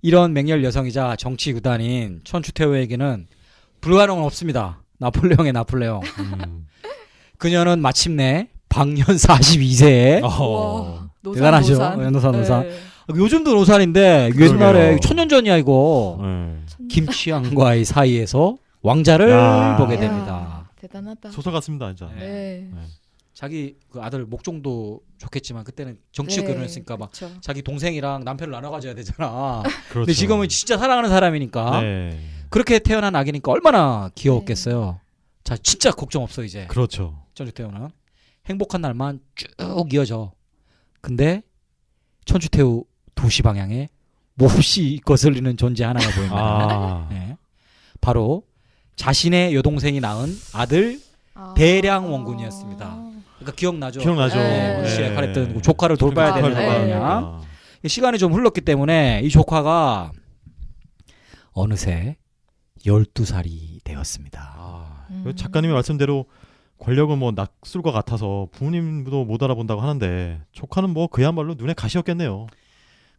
이런 맹렬 여성이자 정치 구단인 천추태우에게는 불가능은 없습니다. 나폴레옹의 나폴레옹. 그녀는 마침내 방년 42세에
어.
노산,
대단하죠.
노산.
노산.
네.
요즘도 노산인데
그러게요.
옛날에 천년 전이야 이거.
네.
김치향과의 사이에서 왕자를
야.
보게
야,
됩니다.
대단하다.
소설 같습니다, 진짜.
네.
네.
자기 그 아들 목종도 좋겠지만 그때는 정치적
네,
결혼했으니까 막
그쵸.
자기 동생이랑 남편을 나눠 가져야 되잖아.
그렇죠.
근데 지금은 진짜 사랑하는 사람이니까
네.
그렇게 태어난 아기니까 얼마나 귀여웠겠어요. 자, 진짜 걱정 없어 이제.
그렇죠.
천추태우는 행복한 날만 쭉 이어져. 근데 천추태우 도시 방향에 몹시 거슬리는 존재 하나가 보입니다.
아.
네. 바로 자신의 여동생이 낳은 아들 대량 원군이었습니다. 그러니까 기억나죠?
기억나죠.
네.
시에 역할했던 그 조카를 돌봐야 되는
네.
거 아니냐. 시간이 좀 흘렀기 때문에 이 조카가 어느새 12살이 되었습니다.
아, 그 작가님의 말씀대로 권력은 뭐 낙술과 같아서 부모님도 못 알아본다고 하는데 조카는 뭐 그야말로 눈에 가시였겠네요.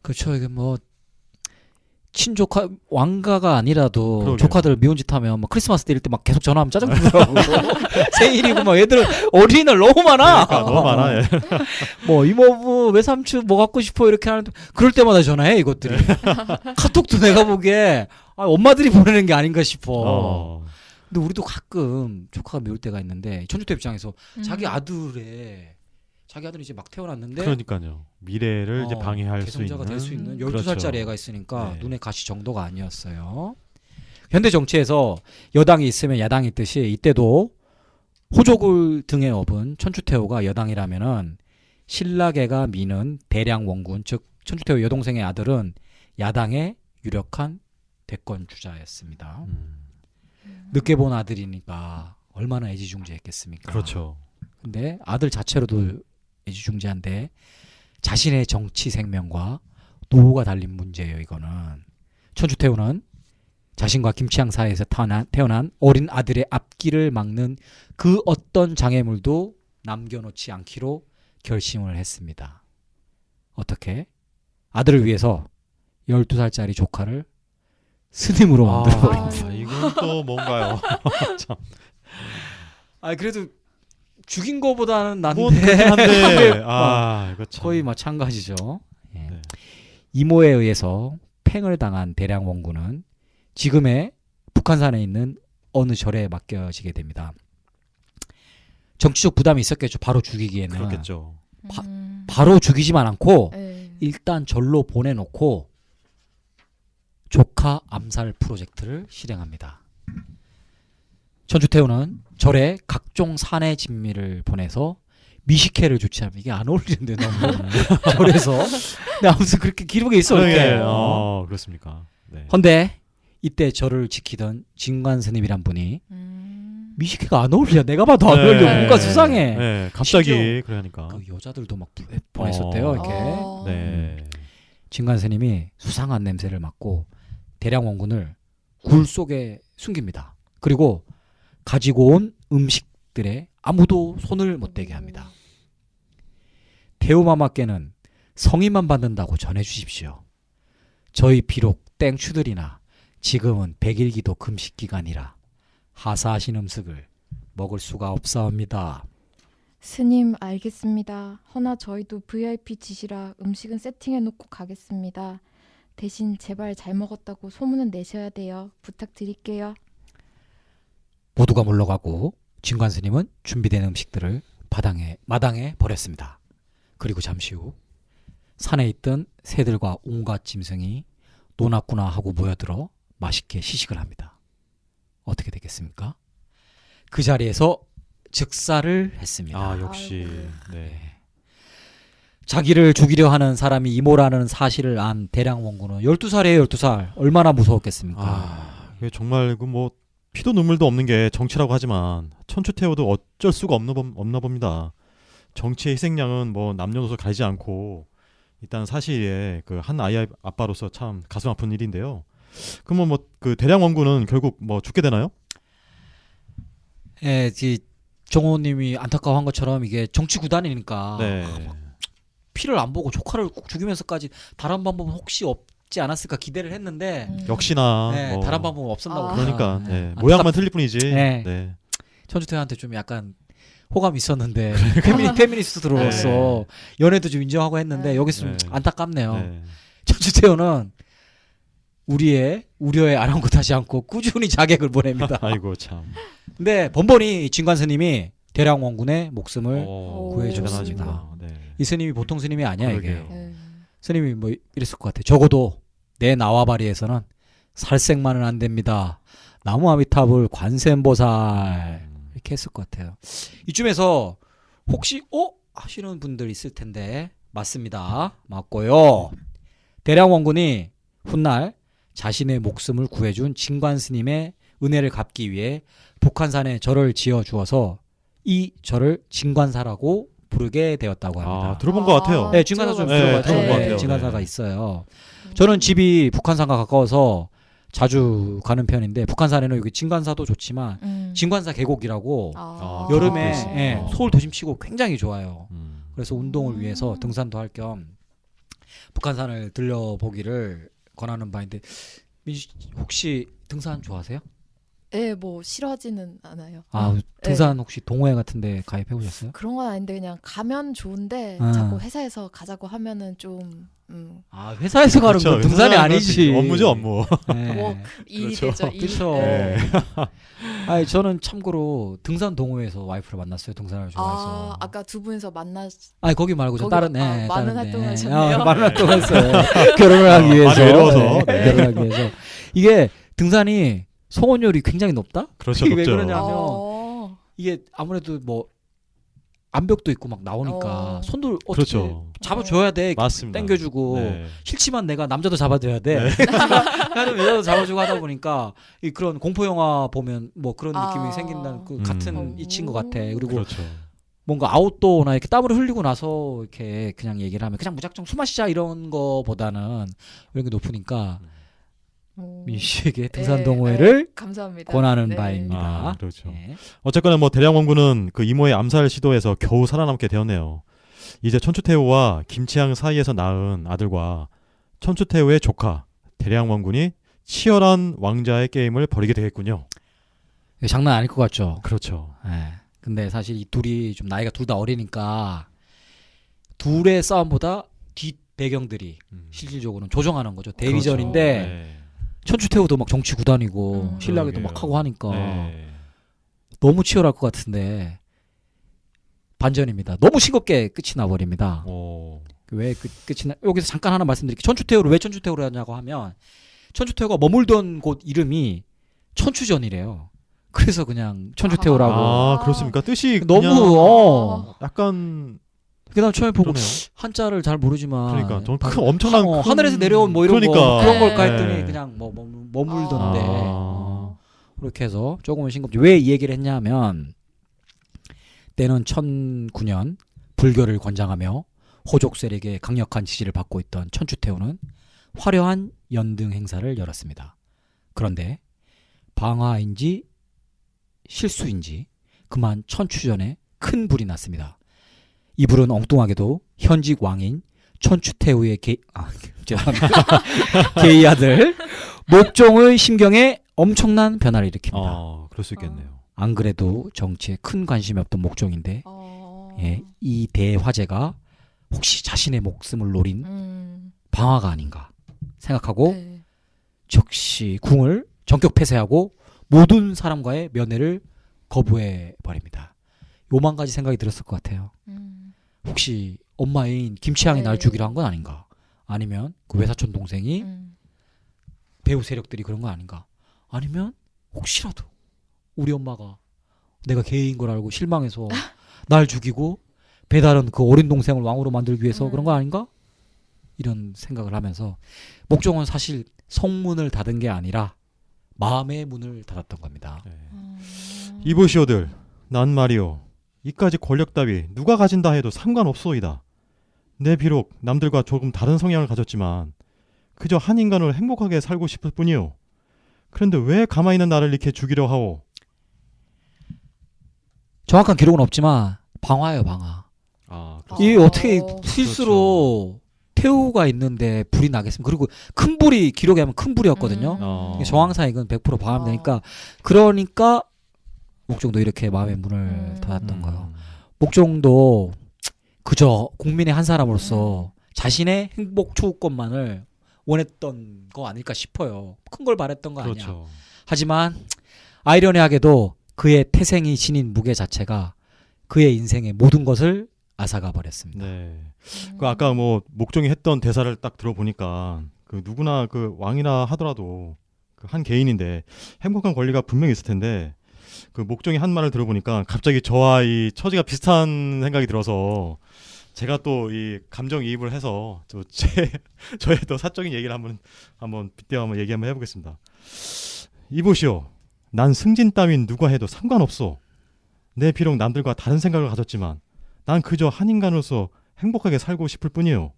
그렇죠. 이게 뭐 친조카 왕가가 아니라도
그러게요.
조카들 미운 짓 하면 막 크리스마스 때 이럴 때 막 계속 전화하면 짜증나더라고. 생일이고 막 애들 어린이날 너무 많아.
그러니까 너무 많아. 예.
뭐 이모부 외삼촌 뭐 갖고 싶어 이렇게 하는데 그럴 때마다 전화해 이것들이. 카톡도 내가 보기에 엄마들이 보내는 게 아닌가 싶어.
어.
근데 우리도 가끔 조카가 미울 때가 있는데 천주태 입장에서
음.
자기 아들이 이제 막 태어났는데
그러니까요. 미래를 이제 방해할 수 있는
개성자가 될 수 있는
그렇죠.
12살짜리 애가 있으니까
네.
눈에 가시 정도가 아니었어요. 현대 정치에서 여당이 있으면 야당이 있듯이 이때도 호족을 등에 업은 천추태후가 여당이라면은 신라계가 미는 대량 원군 즉 천추태후 여동생의 아들은 야당의 유력한 대권 주자였습니다. 늦게 본 아들이니까 얼마나 애지중지했겠습니까?
그렇죠.
근데 아들 자체로도 애지중지한데 자신의 정치 생명과 노후가 달린 문제예요. 이거는 천추태후는 자신과 김치향 사이에서 태어난 어린 아들의 앞길을 막는 그 어떤 장애물도 남겨놓지 않기로 결심을 했습니다. 어떻게? 아들을 위해서 12살짜리 조카를 스님으로 만들어버립니다.
이건 또 뭔가요? 참.
그래도 죽인 거보다는 난데
뭐 그렇긴 한데 이거 참.
거의 마찬가지죠. 예.
네.
이모에 의해서 팽을 당한 대량 원군은 지금의 북한산에 있는 어느 절에 맡겨지게 됩니다. 정치적 부담이 있었겠죠. 바로 죽이기에는.
그렇겠죠.
바로 죽이지만 않고
네.
일단 절로 보내놓고 조카 암살 프로젝트를 실행합니다. 천추태후는 절에 각종 산의 진미를 보내서 미식회를 주최하면 이게 안 어울리는데 너무 절에서 근데 아무튼 그렇게 기록에 있어 이렇게.
그렇습니까? 네.
헌데 이때 절을 지키던 진관 스님이란 분이 미식회가 안 어울려. 내가 봐도 안
네.
어울려. 뭔가 수상해.
네, 갑자기
심지어
그래 하니까.
그 여자들도 막 보냈었대요. 이렇게.
네.
진관 스님이 수상한 냄새를 맡고 대량 원군을 굴 속에 숨깁니다. 그리고 가지고 온 음식들에 아무도 손을 못 대게 합니다. 태우마마께는 성의만 받는다고 전해주십시오. 저희 비록 땡추들이나 지금은 백일기도 금식 기간이라 하사하신 음식을 먹을 수가 없사옵니다.
스님 알겠습니다. 허나 저희도 VIP 지시라 음식은 세팅해놓고 가겠습니다. 대신 제발 잘 먹었다고 소문은 내셔야 돼요. 부탁드릴게요.
모두가 물러가고 진관 스님은 준비된 음식들을 마당에 버렸습니다. 그리고 잠시 후 산에 있던 새들과 온갖 짐승이 노났구나 하고 모여들어 맛있게 시식을 합니다. 어떻게 되겠습니까? 그 자리에서 즉사를 했습니다.
역시.
아이고.
네.
자기를 죽이려 하는 사람이 이모라는 사실을 안 대량 원군은 12살이에요. 12살. 얼마나 무서웠겠습니까?
이게 정말 그 뭐 피도 눈물도 없는 게 정치라고 하지만 천추태후도 어쩔 수가 없나 봅니다. 정치의 희생양은 뭐 남녀노소 가리지 않고 일단 사실에 그 한 아이의 아빠로서 참 가슴 아픈 일인데요. 그러면 뭐 그 대량 원군은 결국 뭐 죽게 되나요?
예, 정호님이 안타까워한 것처럼 이게 정치 구단이니까
네.
피를 안 보고 조카를 꼭 죽이면서까지 다른 방법은 혹시 없지 않았을까 기대를 했는데
역시나
네,
뭐
다른 방법은 없었나 보다.
그러니까
네.
모양만 틀릴 뿐이지.
네.
네.
천주태한테 좀 약간 호감이 있었는데 페미니스트로서 연애도 좀 인정하고 했는데
네.
여기서 좀
네.
안타깝네요.
네.
천주태호는 우리의 우려에 아랑곳하지 않고 꾸준히 자객을 보냅니다.
아이고 참.
근데 번번이 진관 스님이 대량 원군의 목숨을
구해주셨습니다.
구해주셨습니다.
네.
이 스님이 보통 스님이 아니야 이게.
그러게요.
네.
스님이 뭐 이랬을 것 같아. 적어도 내 나와바리에서는 살생만은 안 됩니다. 나무 아미타불 관세음보살 이렇게 했을 것 같아요. 이쯤에서 혹시 하시는 분들 있을 텐데 맞습니다. 맞고요. 대량 원군이 훗날 자신의 목숨을 구해준 진관 스님의 은혜를 갚기 위해 북한산에 절을 지어 주어서 이 절을 진관사라고 부르게 되었다고 합니다.
들어본 것 같아요.
네, 진관사 좀
들어봤어요.
들어봐요.
들어본 것 같아요.
진관사가
네.
있어요. 저는 집이 북한산과 가까워서 자주 가는 편인데 북한산에는 여기 진관사도 좋지만 진관사 계곡이라고 여름에
계곡도
예,
있어요.
서울 도심치고 굉장히 좋아요.
음.
그래서 운동을 위해서 등산도 할 겸 북한산을 들려보기를 권하는 바인데 민씨 혹시 등산 좋아하세요?
네, 뭐 싫어하지는 않아요.
아 등산 혹시 동호회 같은데 가입해 보셨어요?
그런 건 아닌데 그냥 가면 좋은데
아.
자꾸 회사에서 가자고 하면은 좀
아 회사에서 가는
그렇죠.
건 등산이
회사는
아니지.
업무죠, 업무.
네.
뭐 일이
그렇죠.
되죠. 일.
그렇죠.
네.
아니 저는 참고로 등산 동호회에서 와이프를 만났어요. 등산을 좋아해서.
아까 두 분이서
아니 거기 말고 저
거기
다른
많은
다른 데.
활동을 하셨네요.
많은 활동을 했어요. 결혼을 하기
많이
위해서.
외로워서.
네, 결혼하기 위해서. 이게 등산이 성혼율이 굉장히 높다?
그렇죠,
이게 왜
높죠.
그러냐면
어.
이게 아무래도 뭐 암벽도 있고 막 나오니까 손도 어떻게
그렇죠.
잡아줘야 돼.
맞습니다.
당겨주고
네.
싫지만 내가 남자도 잡아줘야 돼. 나는 여자도 잡아주고 하다 보니까 이 그런 공포 영화 보면 뭐 그런 느낌이 생긴다는 그 같은 이치인 것 같아. 그리고
그렇죠.
뭔가 아웃도어나 이렇게 땀을 흘리고 나서 이렇게 그냥 얘기를 하면 그냥 무작정 술 마시자 이런 거보다는 이런 게 높으니까 민 씨에게 등산
네,
동호회를
감사합니다.
권하는
네.
바입니다.
그렇죠.
네.
어쨌거나 뭐 대량 원군은 그 이모의 암살 시도에서 겨우 살아남게 되었네요. 이제 천추태후와 김치향 사이에서 낳은 아들과 천추태후의 조카 대량 원군이 치열한 왕자의 게임을 벌이게 되겠군요.
이게 장난 아닐 것 같죠.
그렇죠.
네. 근데 사실 이 둘이 좀 나이가 둘 다 어리니까 둘의 싸움보다 뒷 배경들이 실질적으로는 조정하는 거죠. 대리전인데
그렇죠. 네.
천추태후도 막 정치 구단이고 신라기도
그러게요.
막 하고 하니까
네.
너무 치열할 것 같은데 반전입니다. 너무 싱겁게 끝이 나버립니다. 왜 끝이 나? 여기서 잠깐 하나 말씀드릴게요. 천추태후를 왜 천추태후를 하냐고 하면 천추태후가 머물던 곳 이름이 천추전이래요. 그래서 그냥 천추태후라고.
그렇습니까? 뜻이
너무
그냥 약간
그다음 처음에 보고
그러네요.
한자를 잘 모르지만
그러니까 저는 큰 엄청난 큰-
하늘에서 내려온 뭐 이런
그러니까.
거 그런 걸까
네.
했더니 그냥 뭐 머물던데
아.
그렇게 해서 조금은 싱겁죠. 왜 이 얘기를 했냐면 때는 1009년 불교를 권장하며 호족 세력의 강력한 지지를 받고 있던 천추태후는 화려한 연등 행사를 열었습니다. 그런데 방화인지 실수인지 그만 천추전에 큰 불이 났습니다. 이 불은 엉뚱하게도 현직 왕인 천추태후의 죄송합니다. 게이 아들 목종의 심경에 엄청난 변화를 일으킵니다.
그럴 수 있겠네요.
안 그래도 정치에 큰 관심이 없던 목종인데 예, 이 대화제가 혹시 자신의 목숨을 노린 방화가 아닌가 생각하고
네.
즉시 궁을 전격 폐쇄하고 모든 사람과의 면회를 거부해 버립니다. 요만 가지 생각이 들었을 것 같아요. 혹시 엄마인 김치향이
네.
날 죽이려 한 건 아닌가? 아니면 그 외사촌 동생이 배우 세력들이 그런 거 아닌가? 아니면 혹시라도 우리 엄마가 내가 게이인 걸 알고 실망해서 날 죽이고 배달은 그 어린 동생을 왕으로 만들기 위해서
음.
그런 거 아닌가? 이런 생각을 하면서 목종은 사실 성문을 닫은 게 아니라 마음의 문을 닫았던 겁니다.
이보시오들, 난 말이오. 이까지 권력 따위 누가 가진다 해도 상관없소이다. 내 비록 남들과 조금 다른 성향을 가졌지만 그저 한 인간을 행복하게 살고 싶을 뿐이오. 그런데 왜 가만히 있는 나를 이렇게 죽이려 하오?
정확한 기록은 없지만 방화예요, 방화.
아,
이게 어떻게
어.
실수로 태우가 있는데 불이 나겠습니까? 그리고 큰 불이 기록에 하면 큰 불이었거든요. 이게 정황상익은 100% 방화되니까 그러니까 목종도 이렇게 마음의 문을 닫았던 거예요. 목종도 그저 국민의 한 사람으로서 자신의 행복 추구권만을 원했던 거 아닐까 싶어요. 큰 걸 바랬던 거 아니야.
그렇죠.
하지만 아이러니하게도 그의 태생이 지닌 무게 자체가 그의 인생의 모든 것을 앗아가 버렸습니다.
네. 그 아까 뭐 목종이 했던 대사를 딱 들어보니까 그 누구나 그 왕이나 하더라도 그 한 개인인데 행복한 권리가 분명히 있을 텐데 그 목종이 한 말을 들어보니까 갑자기 저와 이 처지가 비슷한 생각이 들어서 제가 또 이 감정이입을 해서 저의 또 사적인 얘기를 한번 빗대어 한번 얘기 한번 해보겠습니다. 이보시오. 난 승진 따윈 누가 해도 상관없소. 내 비록 남들과 다른 생각을 가졌지만 난 그저 한 인간으로서 행복하게 살고 싶을 뿐이에요.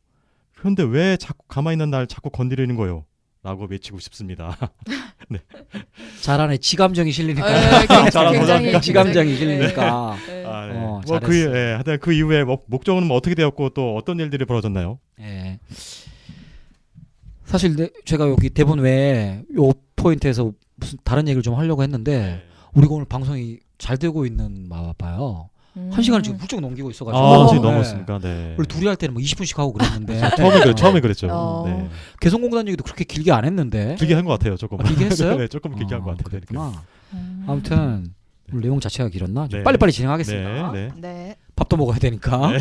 그런데 왜 자꾸 가만히 있는 날 자꾸 건드리는 거요? 라고 외치고 싶습니다.
잘하네. 지감정이 실리니까.
잘하고
지감정이 실리니까.
네.
아, 네.
어,
뭐
잘했어요.
하여튼 그 이후에 목적은 뭐 어떻게 되었고 또 어떤 일들이 벌어졌나요?
예. 사실 제가 여기 대본 외에 요 포인트에서 무슨 다른 얘기를 좀 하려고 했는데 우리가 오늘 방송이 잘 되고 있는 봐요. 한 시간을 지금 훌쩍 넘기고 있어가지고.
아, 지금
네.
넘었습니까? 네.
원래 둘이 할 때는 뭐 20분씩 하고 그랬는데
처음에 그랬죠.
어.
네.
개성공단 얘기도 그렇게 길게 안 했는데.
길게 한 것 같아요, 조금.
길게 했어요?
네, 조금 길게 한 것 같아요.
그랬구나. 아무튼 오늘 내용 자체가 길었나? 좀
네.
빨리빨리 진행하겠습니다.
네, 네.
네.
밥도 먹어야 되니까.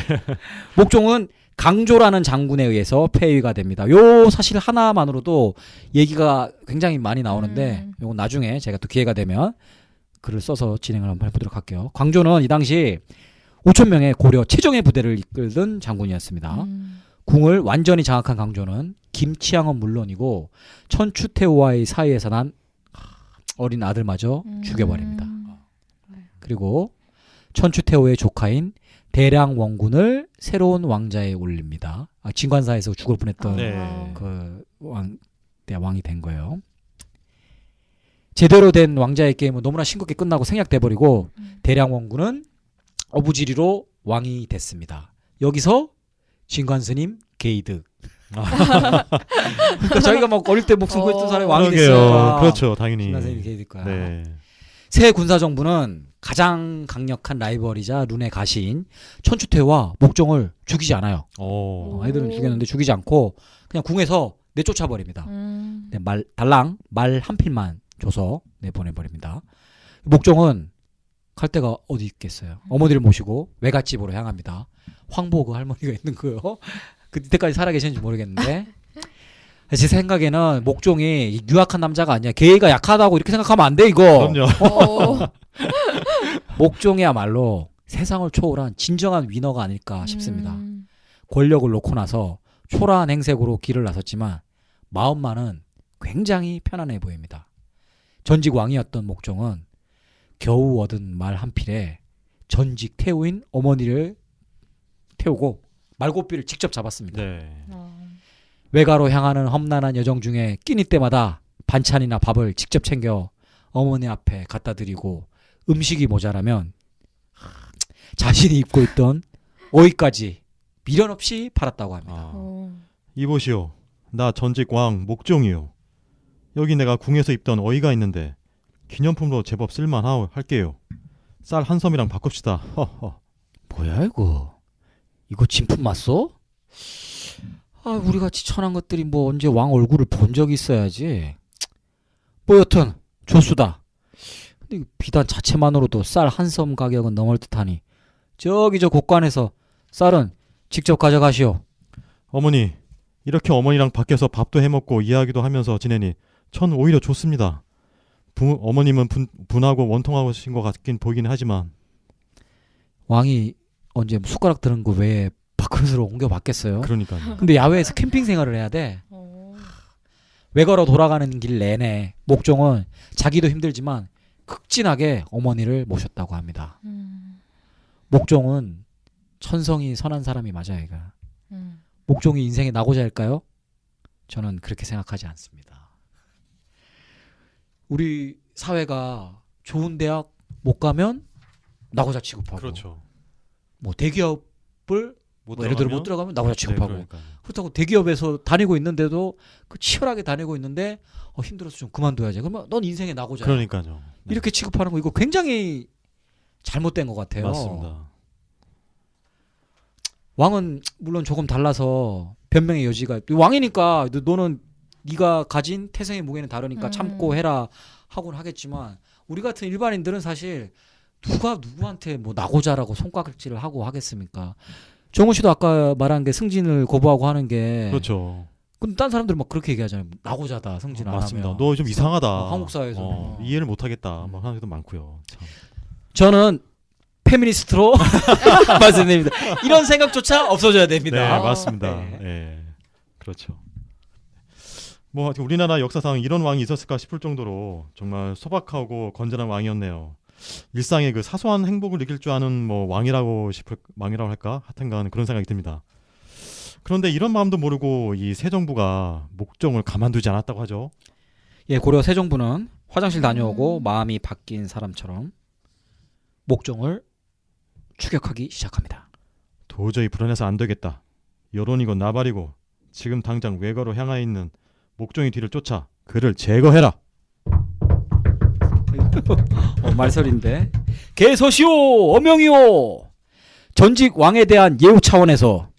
목종은 강조라는 장군에 의해서 폐위가 됩니다. 요 사실 하나만으로도 얘기가 굉장히 많이 나오는데 요건 나중에 제가 또 기회가 되면 글을 써서 진행을 한번 해보도록 할게요. 광조는 이 당시 5천 명의 고려 최정예 부대를 이끌던 장군이었습니다. 궁을 완전히 장악한 강조는 김치향은 물론이고 천추태후와의 사이에서 난 어린 아들마저 죽여버립니다. 그리고 천추태후의 조카인 대량원군을 새로운 왕자에 올립니다. 진관사에서 죽을 뻔했던
네.
그 왕이 된 거예요. 제대로 된 왕자의 게임은 너무나 싱겁게 끝나고 생략돼버리고 대량원군은 어부지리로 왕이 됐습니다. 여기서 진관스님 게이득. 그러니까 자기가 막 어릴 때 목숨 걸던 사람이 왕이
그러게요.
됐으니까.
그렇죠, 당연히.
진관스님이 게이득 거야.
네.
새 군사정부는 가장 강력한 라이벌이자 룬의 가시인 천추태와 목종을 죽이지 않아요. 아이들은 죽였는데 죽이지 않고 그냥 궁에서 내쫓아 버립니다. 네, 달랑 말 한 필만 줘서 내보내버립니다. 목종은 갈 데가 어디 있겠어요. 어머니를 모시고 외갓집으로 향합니다. 황보 그 할머니가 있는 거요. 그때까지 살아계셨는지 모르겠는데 제 생각에는 목종이 유약한 남자가 아니야. 계기가 약하다고 이렇게 생각하면 안 돼 이거.
그럼요.
목종이야말로 세상을 초월한 진정한 위너가 아닐까 싶습니다. 권력을 놓고 나서 초라한 행색으로 길을 나섰지만 마음만은 굉장히 편안해 보입니다. 전직 왕이었던 목종은 겨우 얻은 말 한 필에 전직 태우인 어머니를 태우고 말고삐를 직접 잡았습니다.
네.
외가로 향하는 험난한 여정 중에 끼니 때마다 반찬이나 밥을 직접 챙겨 어머니 앞에 갖다 드리고 음식이 모자라면 자신이 입고 있던 옷까지 미련 없이 팔았다고 합니다.
이보시오. 나 전직 왕 목종이요. 여기 내가 궁에서 입던 어이가 있는데 기념품으로 제법 쓸만할게요. 쌀 한 섬이랑 바꿉시다. 허허.
뭐야 이거? 이거 진품 맞소? 우리 같이 천한 것들이 뭐 언제 왕 얼굴을 본 적이 있어야지. 뭐 여튼 좋수다. 근데 비단 자체만으로도 쌀 한 섬 가격은 넘을 듯하니 저기 저 곳간에서 쌀은 직접 가져가시오.
어머니, 이렇게 어머니랑 밖에서 밥도 해먹고 이야기도 하면서 지내니 전 오히려 좋습니다. 어머님은 분하고 원통하신 것 같긴 보이긴 하지만
왕이 언제 숟가락 드는 거 외에 밥그릇으로 옮겨 받겠어요.
그러니까요.
근데 야외에서 캠핑 생활을 해야 돼. 외걸어 돌아가는 길 내내 목종은 자기도 힘들지만 극진하게 어머니를 모셨다고 합니다. 목종은 천성이 선한 사람이 맞아요. 얘가. 목종이 인생의 낙오자일까요? 저는 그렇게 생각하지 않습니다. 우리 사회가 좋은 대학 못 가면 낙오자 취급하고
그렇죠.
뭐 대기업을 뭐 예를 들어 못 들어가면 낙오자 취급하고
그러니까요.
그렇다고 대기업에서 다니고 있는데도 그 치열하게 다니고 있는데 힘들어서 좀 그만둬야지. 그러면 넌 인생의 낙오자야.
그러니까요. 네.
이렇게 취급하는 거 이거 굉장히 잘못된 것 같아요.
맞습니다.
왕은 물론 조금 달라서 변명의 여지가 왕이니까 너는 네가 가진 태생의 무게는 다르니까 참고 해라 하곤 하겠지만 우리 같은 일반인들은 사실 누가 누구한테 뭐 낙오자라고 손가락질을 하고 하겠습니까? 정우 씨도 아까 말한 게 승진을 거부하고 하는 게
그렇죠.
근데 딴 사람들은 막 그렇게 얘기하잖아요. 낙오자다 승진 안
맞습니다.
하면.
너 좀 이상하다.
한국 사회에서
이해를 못하겠다. 막 하는 것도 많고요. 참.
저는 페미니스트로 말씀드립니다. 이런 생각조차 없어져야 됩니다.
네, 맞습니다.
네.
네. 그렇죠. 뭐 하여튼 우리나라 역사상 이런 왕이 있었을까 싶을 정도로 정말 소박하고 건전한 왕이었네요. 일상의 그 사소한 행복을 느낄 줄 아는 뭐 왕이라고 할까? 하여튼간 그런 생각이 듭니다. 그런데 이런 마음도 모르고 이 새 정부가 목종을 가만두지 않았다고 하죠.
예, 고려 새 정부는 화장실 다녀오고 마음이 바뀐 사람처럼 목종을 추격하기 시작합니다.
도저히 불안해서 안 되겠다. 여론이고 나발이고 지금 당장 외거로 향하여 있는 목종의 뒤를 쫓아 그를 제거해라.
말설인데 개소시오 어명이오. 전직 왕에 대한 예우 차원에서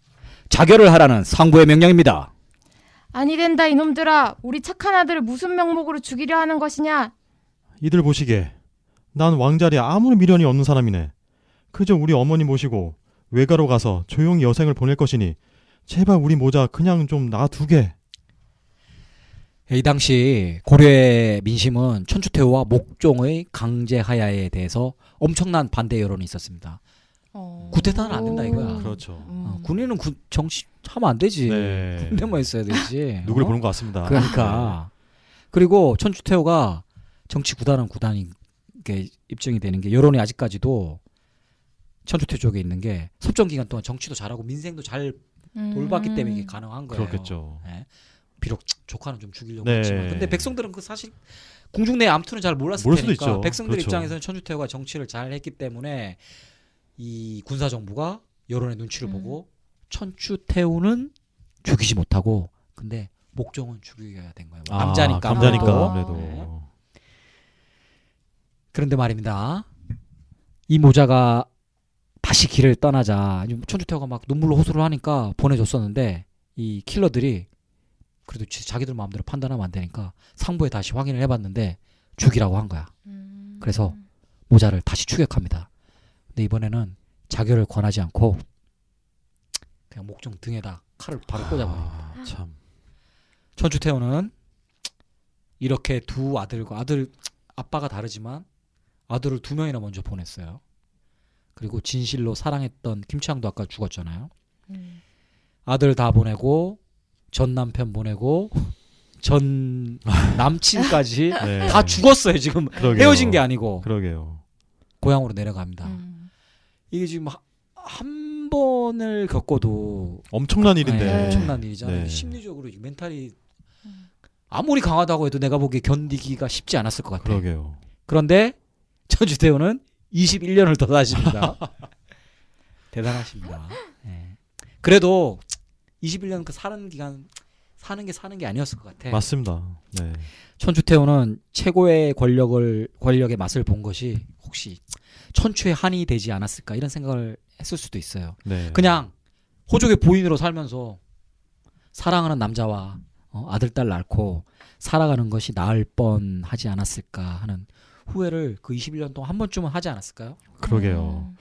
자결을 하라는 상부의 명령입니다.
아니 된다 이놈들아. 우리 착한 아들을 무슨 명목으로 죽이려 하는 것이냐.
이들 보시게. 난 왕자리에 아무런 미련이 없는 사람이네. 그저 우리 어머니 모시고 외가로 가서 조용히 여생을 보낼 것이니 제발 우리 모자 그냥 좀 놔두게.
이 당시 고려의 민심은 천추태후와 목종의 강제하야에 대해서 엄청난 반대 여론이 있었습니다. 구태타는 안 된다 이거야.
그렇죠.
군인은 정치 하면 안 되지.
네.
군대만 있어야 되지.
누굴 보는 것 같습니다.
그러니까. 그리고 천추태후가 정치 구단인 게 입증이 되는 게 여론이 아직까지도 천추태후 쪽에 있는 게 섭정 기간 동안 정치도 잘하고 민생도 잘 돌봤기 때문에 이게 가능한 거예요.
그렇겠죠.
네. 비록 조카는 좀 죽이려고
네.
했지만 근데 백성들은 그 사실 궁중내 암투는 잘 몰랐을
모를 수도
테니까
있죠.
백성들
그렇죠.
입장에서는 천주태후가 정치를 잘 했기 때문에 이 군사 정부가 여론의 눈치를 보고 천추태후는 죽이지 못하고 근데 목종은 죽여야 된 거예요. 남자니까
남자니까
아무래도.
아무래도.
그런데 말입니다. 이 모자가 다시 길을 떠나자 천주태후가 막 눈물로 호소를 하니까 보내줬었는데 이 킬러들이 그래도 자기들 마음대로 판단하면 안 되니까 상부에 다시 확인을 해봤는데 죽이라고 한 거야. 그래서 모자를 다시 추격합니다. 근데 이번에는 자결을 권하지 않고 그냥 목종 등에다 칼을 바로 꽂아버립니다.
참.
천추태후는 이렇게 두 아빠가 다르지만 아들을 2명이나 먼저 보냈어요. 그리고 진실로 사랑했던 김치향도 아까 죽었잖아요. 아들 다 보내고 전 남편 보내고 전 남친까지
네.
다 죽었어요. 지금
그러게요.
헤어진 게 아니고
그러게요.
고향으로 내려갑니다. 이게 지금 한 번을 겪어도
엄청난 일인데.
네, 엄청난 일이잖아요.
네.
심리적으로 멘탈이 아무리 강하다고 해도 내가 보기에 견디기가 쉽지 않았을 것 같아요.
그러게요.
그런데 천주태후는 21년을 더 사십니다. 대단하십니다. 네. 그래도 21년 그 사는 게 아니었을 것 같아.
맞습니다. 네.
천주태후는 최고의 권력의 맛을 본 것이 혹시 천추의 한이 되지 않았을까 이런 생각을 했을 수도 있어요.
네.
그냥 호족의 보인으로 살면서 사랑하는 남자와 아들 딸 낳고 살아가는 것이 나을 뻔하지 않았을까 하는 후회를 그 21년 동안 한 번쯤은 하지 않았을까요?
그러게요.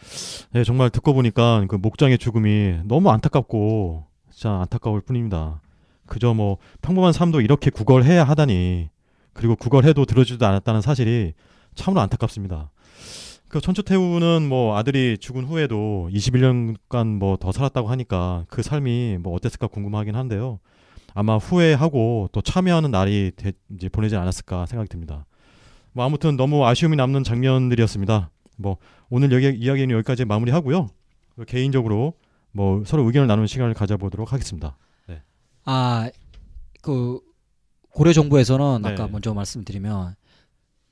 네, 정말 듣고 보니까 그 목장의 죽음이 너무 안타깝고 진짜 안타까울 뿐입니다. 그저 뭐 평범한 삶도 이렇게 구걸해야 하다니 그리고 구걸해도 들어주지도 않았다는 사실이 참으로 안타깝습니다. 그 천추태우는 뭐 아들이 죽은 후에도 21년간 뭐 더 살았다고 하니까 그 삶이 뭐 어땠을까 궁금하긴 한데요. 아마 후회하고 또 참여하는 날이 이제 보내지 않았을까 생각이 듭니다. 뭐 아무튼 너무 아쉬움이 남는 장면들이었습니다. 뭐 오늘 이야기는 여기까지 마무리하고요. 개인적으로 뭐 서로 의견을 나누는 시간을 가져보도록 하겠습니다.
그 고려 정부에서는
네.
아까 먼저 말씀드리면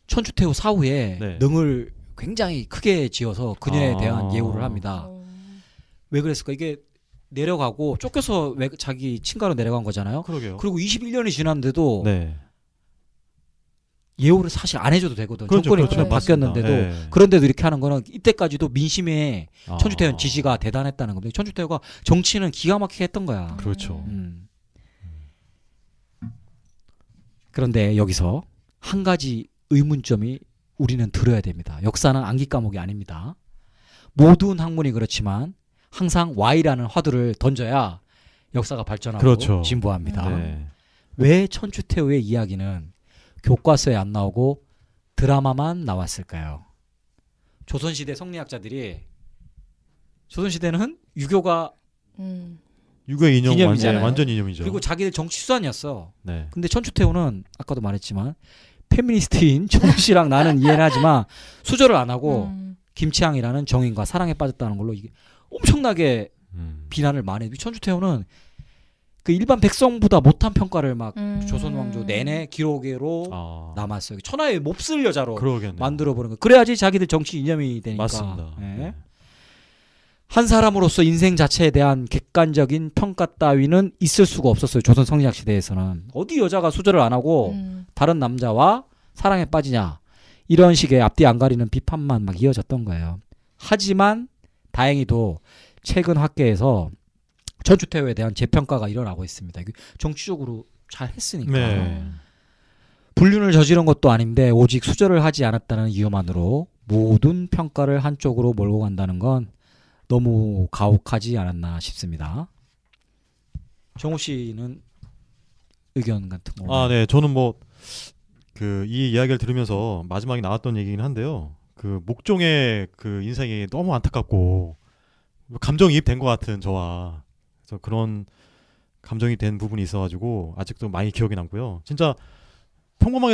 천추태후 사후에
네.
능을 굉장히 크게 지어서 그녀에 대한 예우를 합니다. 왜 그랬을까? 이게 내려가고 쫓겨서 자기 친가로 내려간 거잖아요.
그러게요.
그리고 21년이 지났는데도
네.
예우를 사실 안 해줘도 되거든.
그렇죠,
정권이
그렇죠.
바뀌었는데도
맞습니다. 네.
그런데도 이렇게 하는 거는 이때까지도 민심의
아.
천추태후는 지지가 대단했다는 겁니다. 천추태후가 정치는 기가 막히게 했던 거야.
그렇죠.
그런데 여기서 한 가지 의문점이 우리는 들어야 됩니다. 역사는 암기 과목이 아닙니다. 모든 학문이 그렇지만 항상 Y라는 화두를 던져야 역사가 발전하고
그렇죠.
진보합니다.
네.
왜 천추태후의 이야기는 교과서에 안 나오고 드라마만 나왔을까요? 조선시대 성리학자들이 조선시대는 유교가
유교의 이념
기념이잖아요.
완전 이념이죠.
그리고 자기들 정치 수단이었어.
네.
근데 천추태후는 아까도 말했지만 페미니스트인 정우 씨랑 나는 이해는 하지만 수절을 안 하고 김치향이라는 정인과 사랑에 빠졌다는 걸로 이게 엄청나게 비난을 많이 해요. 천추태후는 그 일반 백성보다 못한 평가를 막 조선 왕조 내내 기록으로 남았어요. 천하의 몹쓸 여자로
그러겠네요.
만들어 보는 거. 그래야지 자기들 정치 이념이 되니까.
맞습니다.
예.
네.
한 사람으로서 인생 자체에 대한 객관적인 평가 따위는 있을 수가 없었어요. 조선 성리학 시대에서는. 어디 여자가 수절을 안 하고 다른 남자와 사랑에 빠지냐. 이런 식의 앞뒤 안 가리는 비판만 막 이어졌던 거예요. 하지만 다행히도 최근 학계에서 천추태후에 대한 재평가가 일어나고 있습니다. 이게 정치적으로 잘 했으니까.
네.
불륜을 저지른 것도 아닌데 오직 수절을 하지 않았다는 이유만으로 모든 평가를 한쪽으로 몰고 간다는 건 너무 가혹하지 않았나 싶습니다. 정우 씨는 의견 같은 거?
네. 저는 뭐 그 이 이야기를 들으면서 마지막에 나왔던 얘기긴 한데요. 그 목종의 그 인생이 너무 안타깝고 감정이입된 것 같은 저와 그래서 그런 감정이 된 부분이 있어가지고 아직도 많이 기억이 남고요. 진짜 평범하게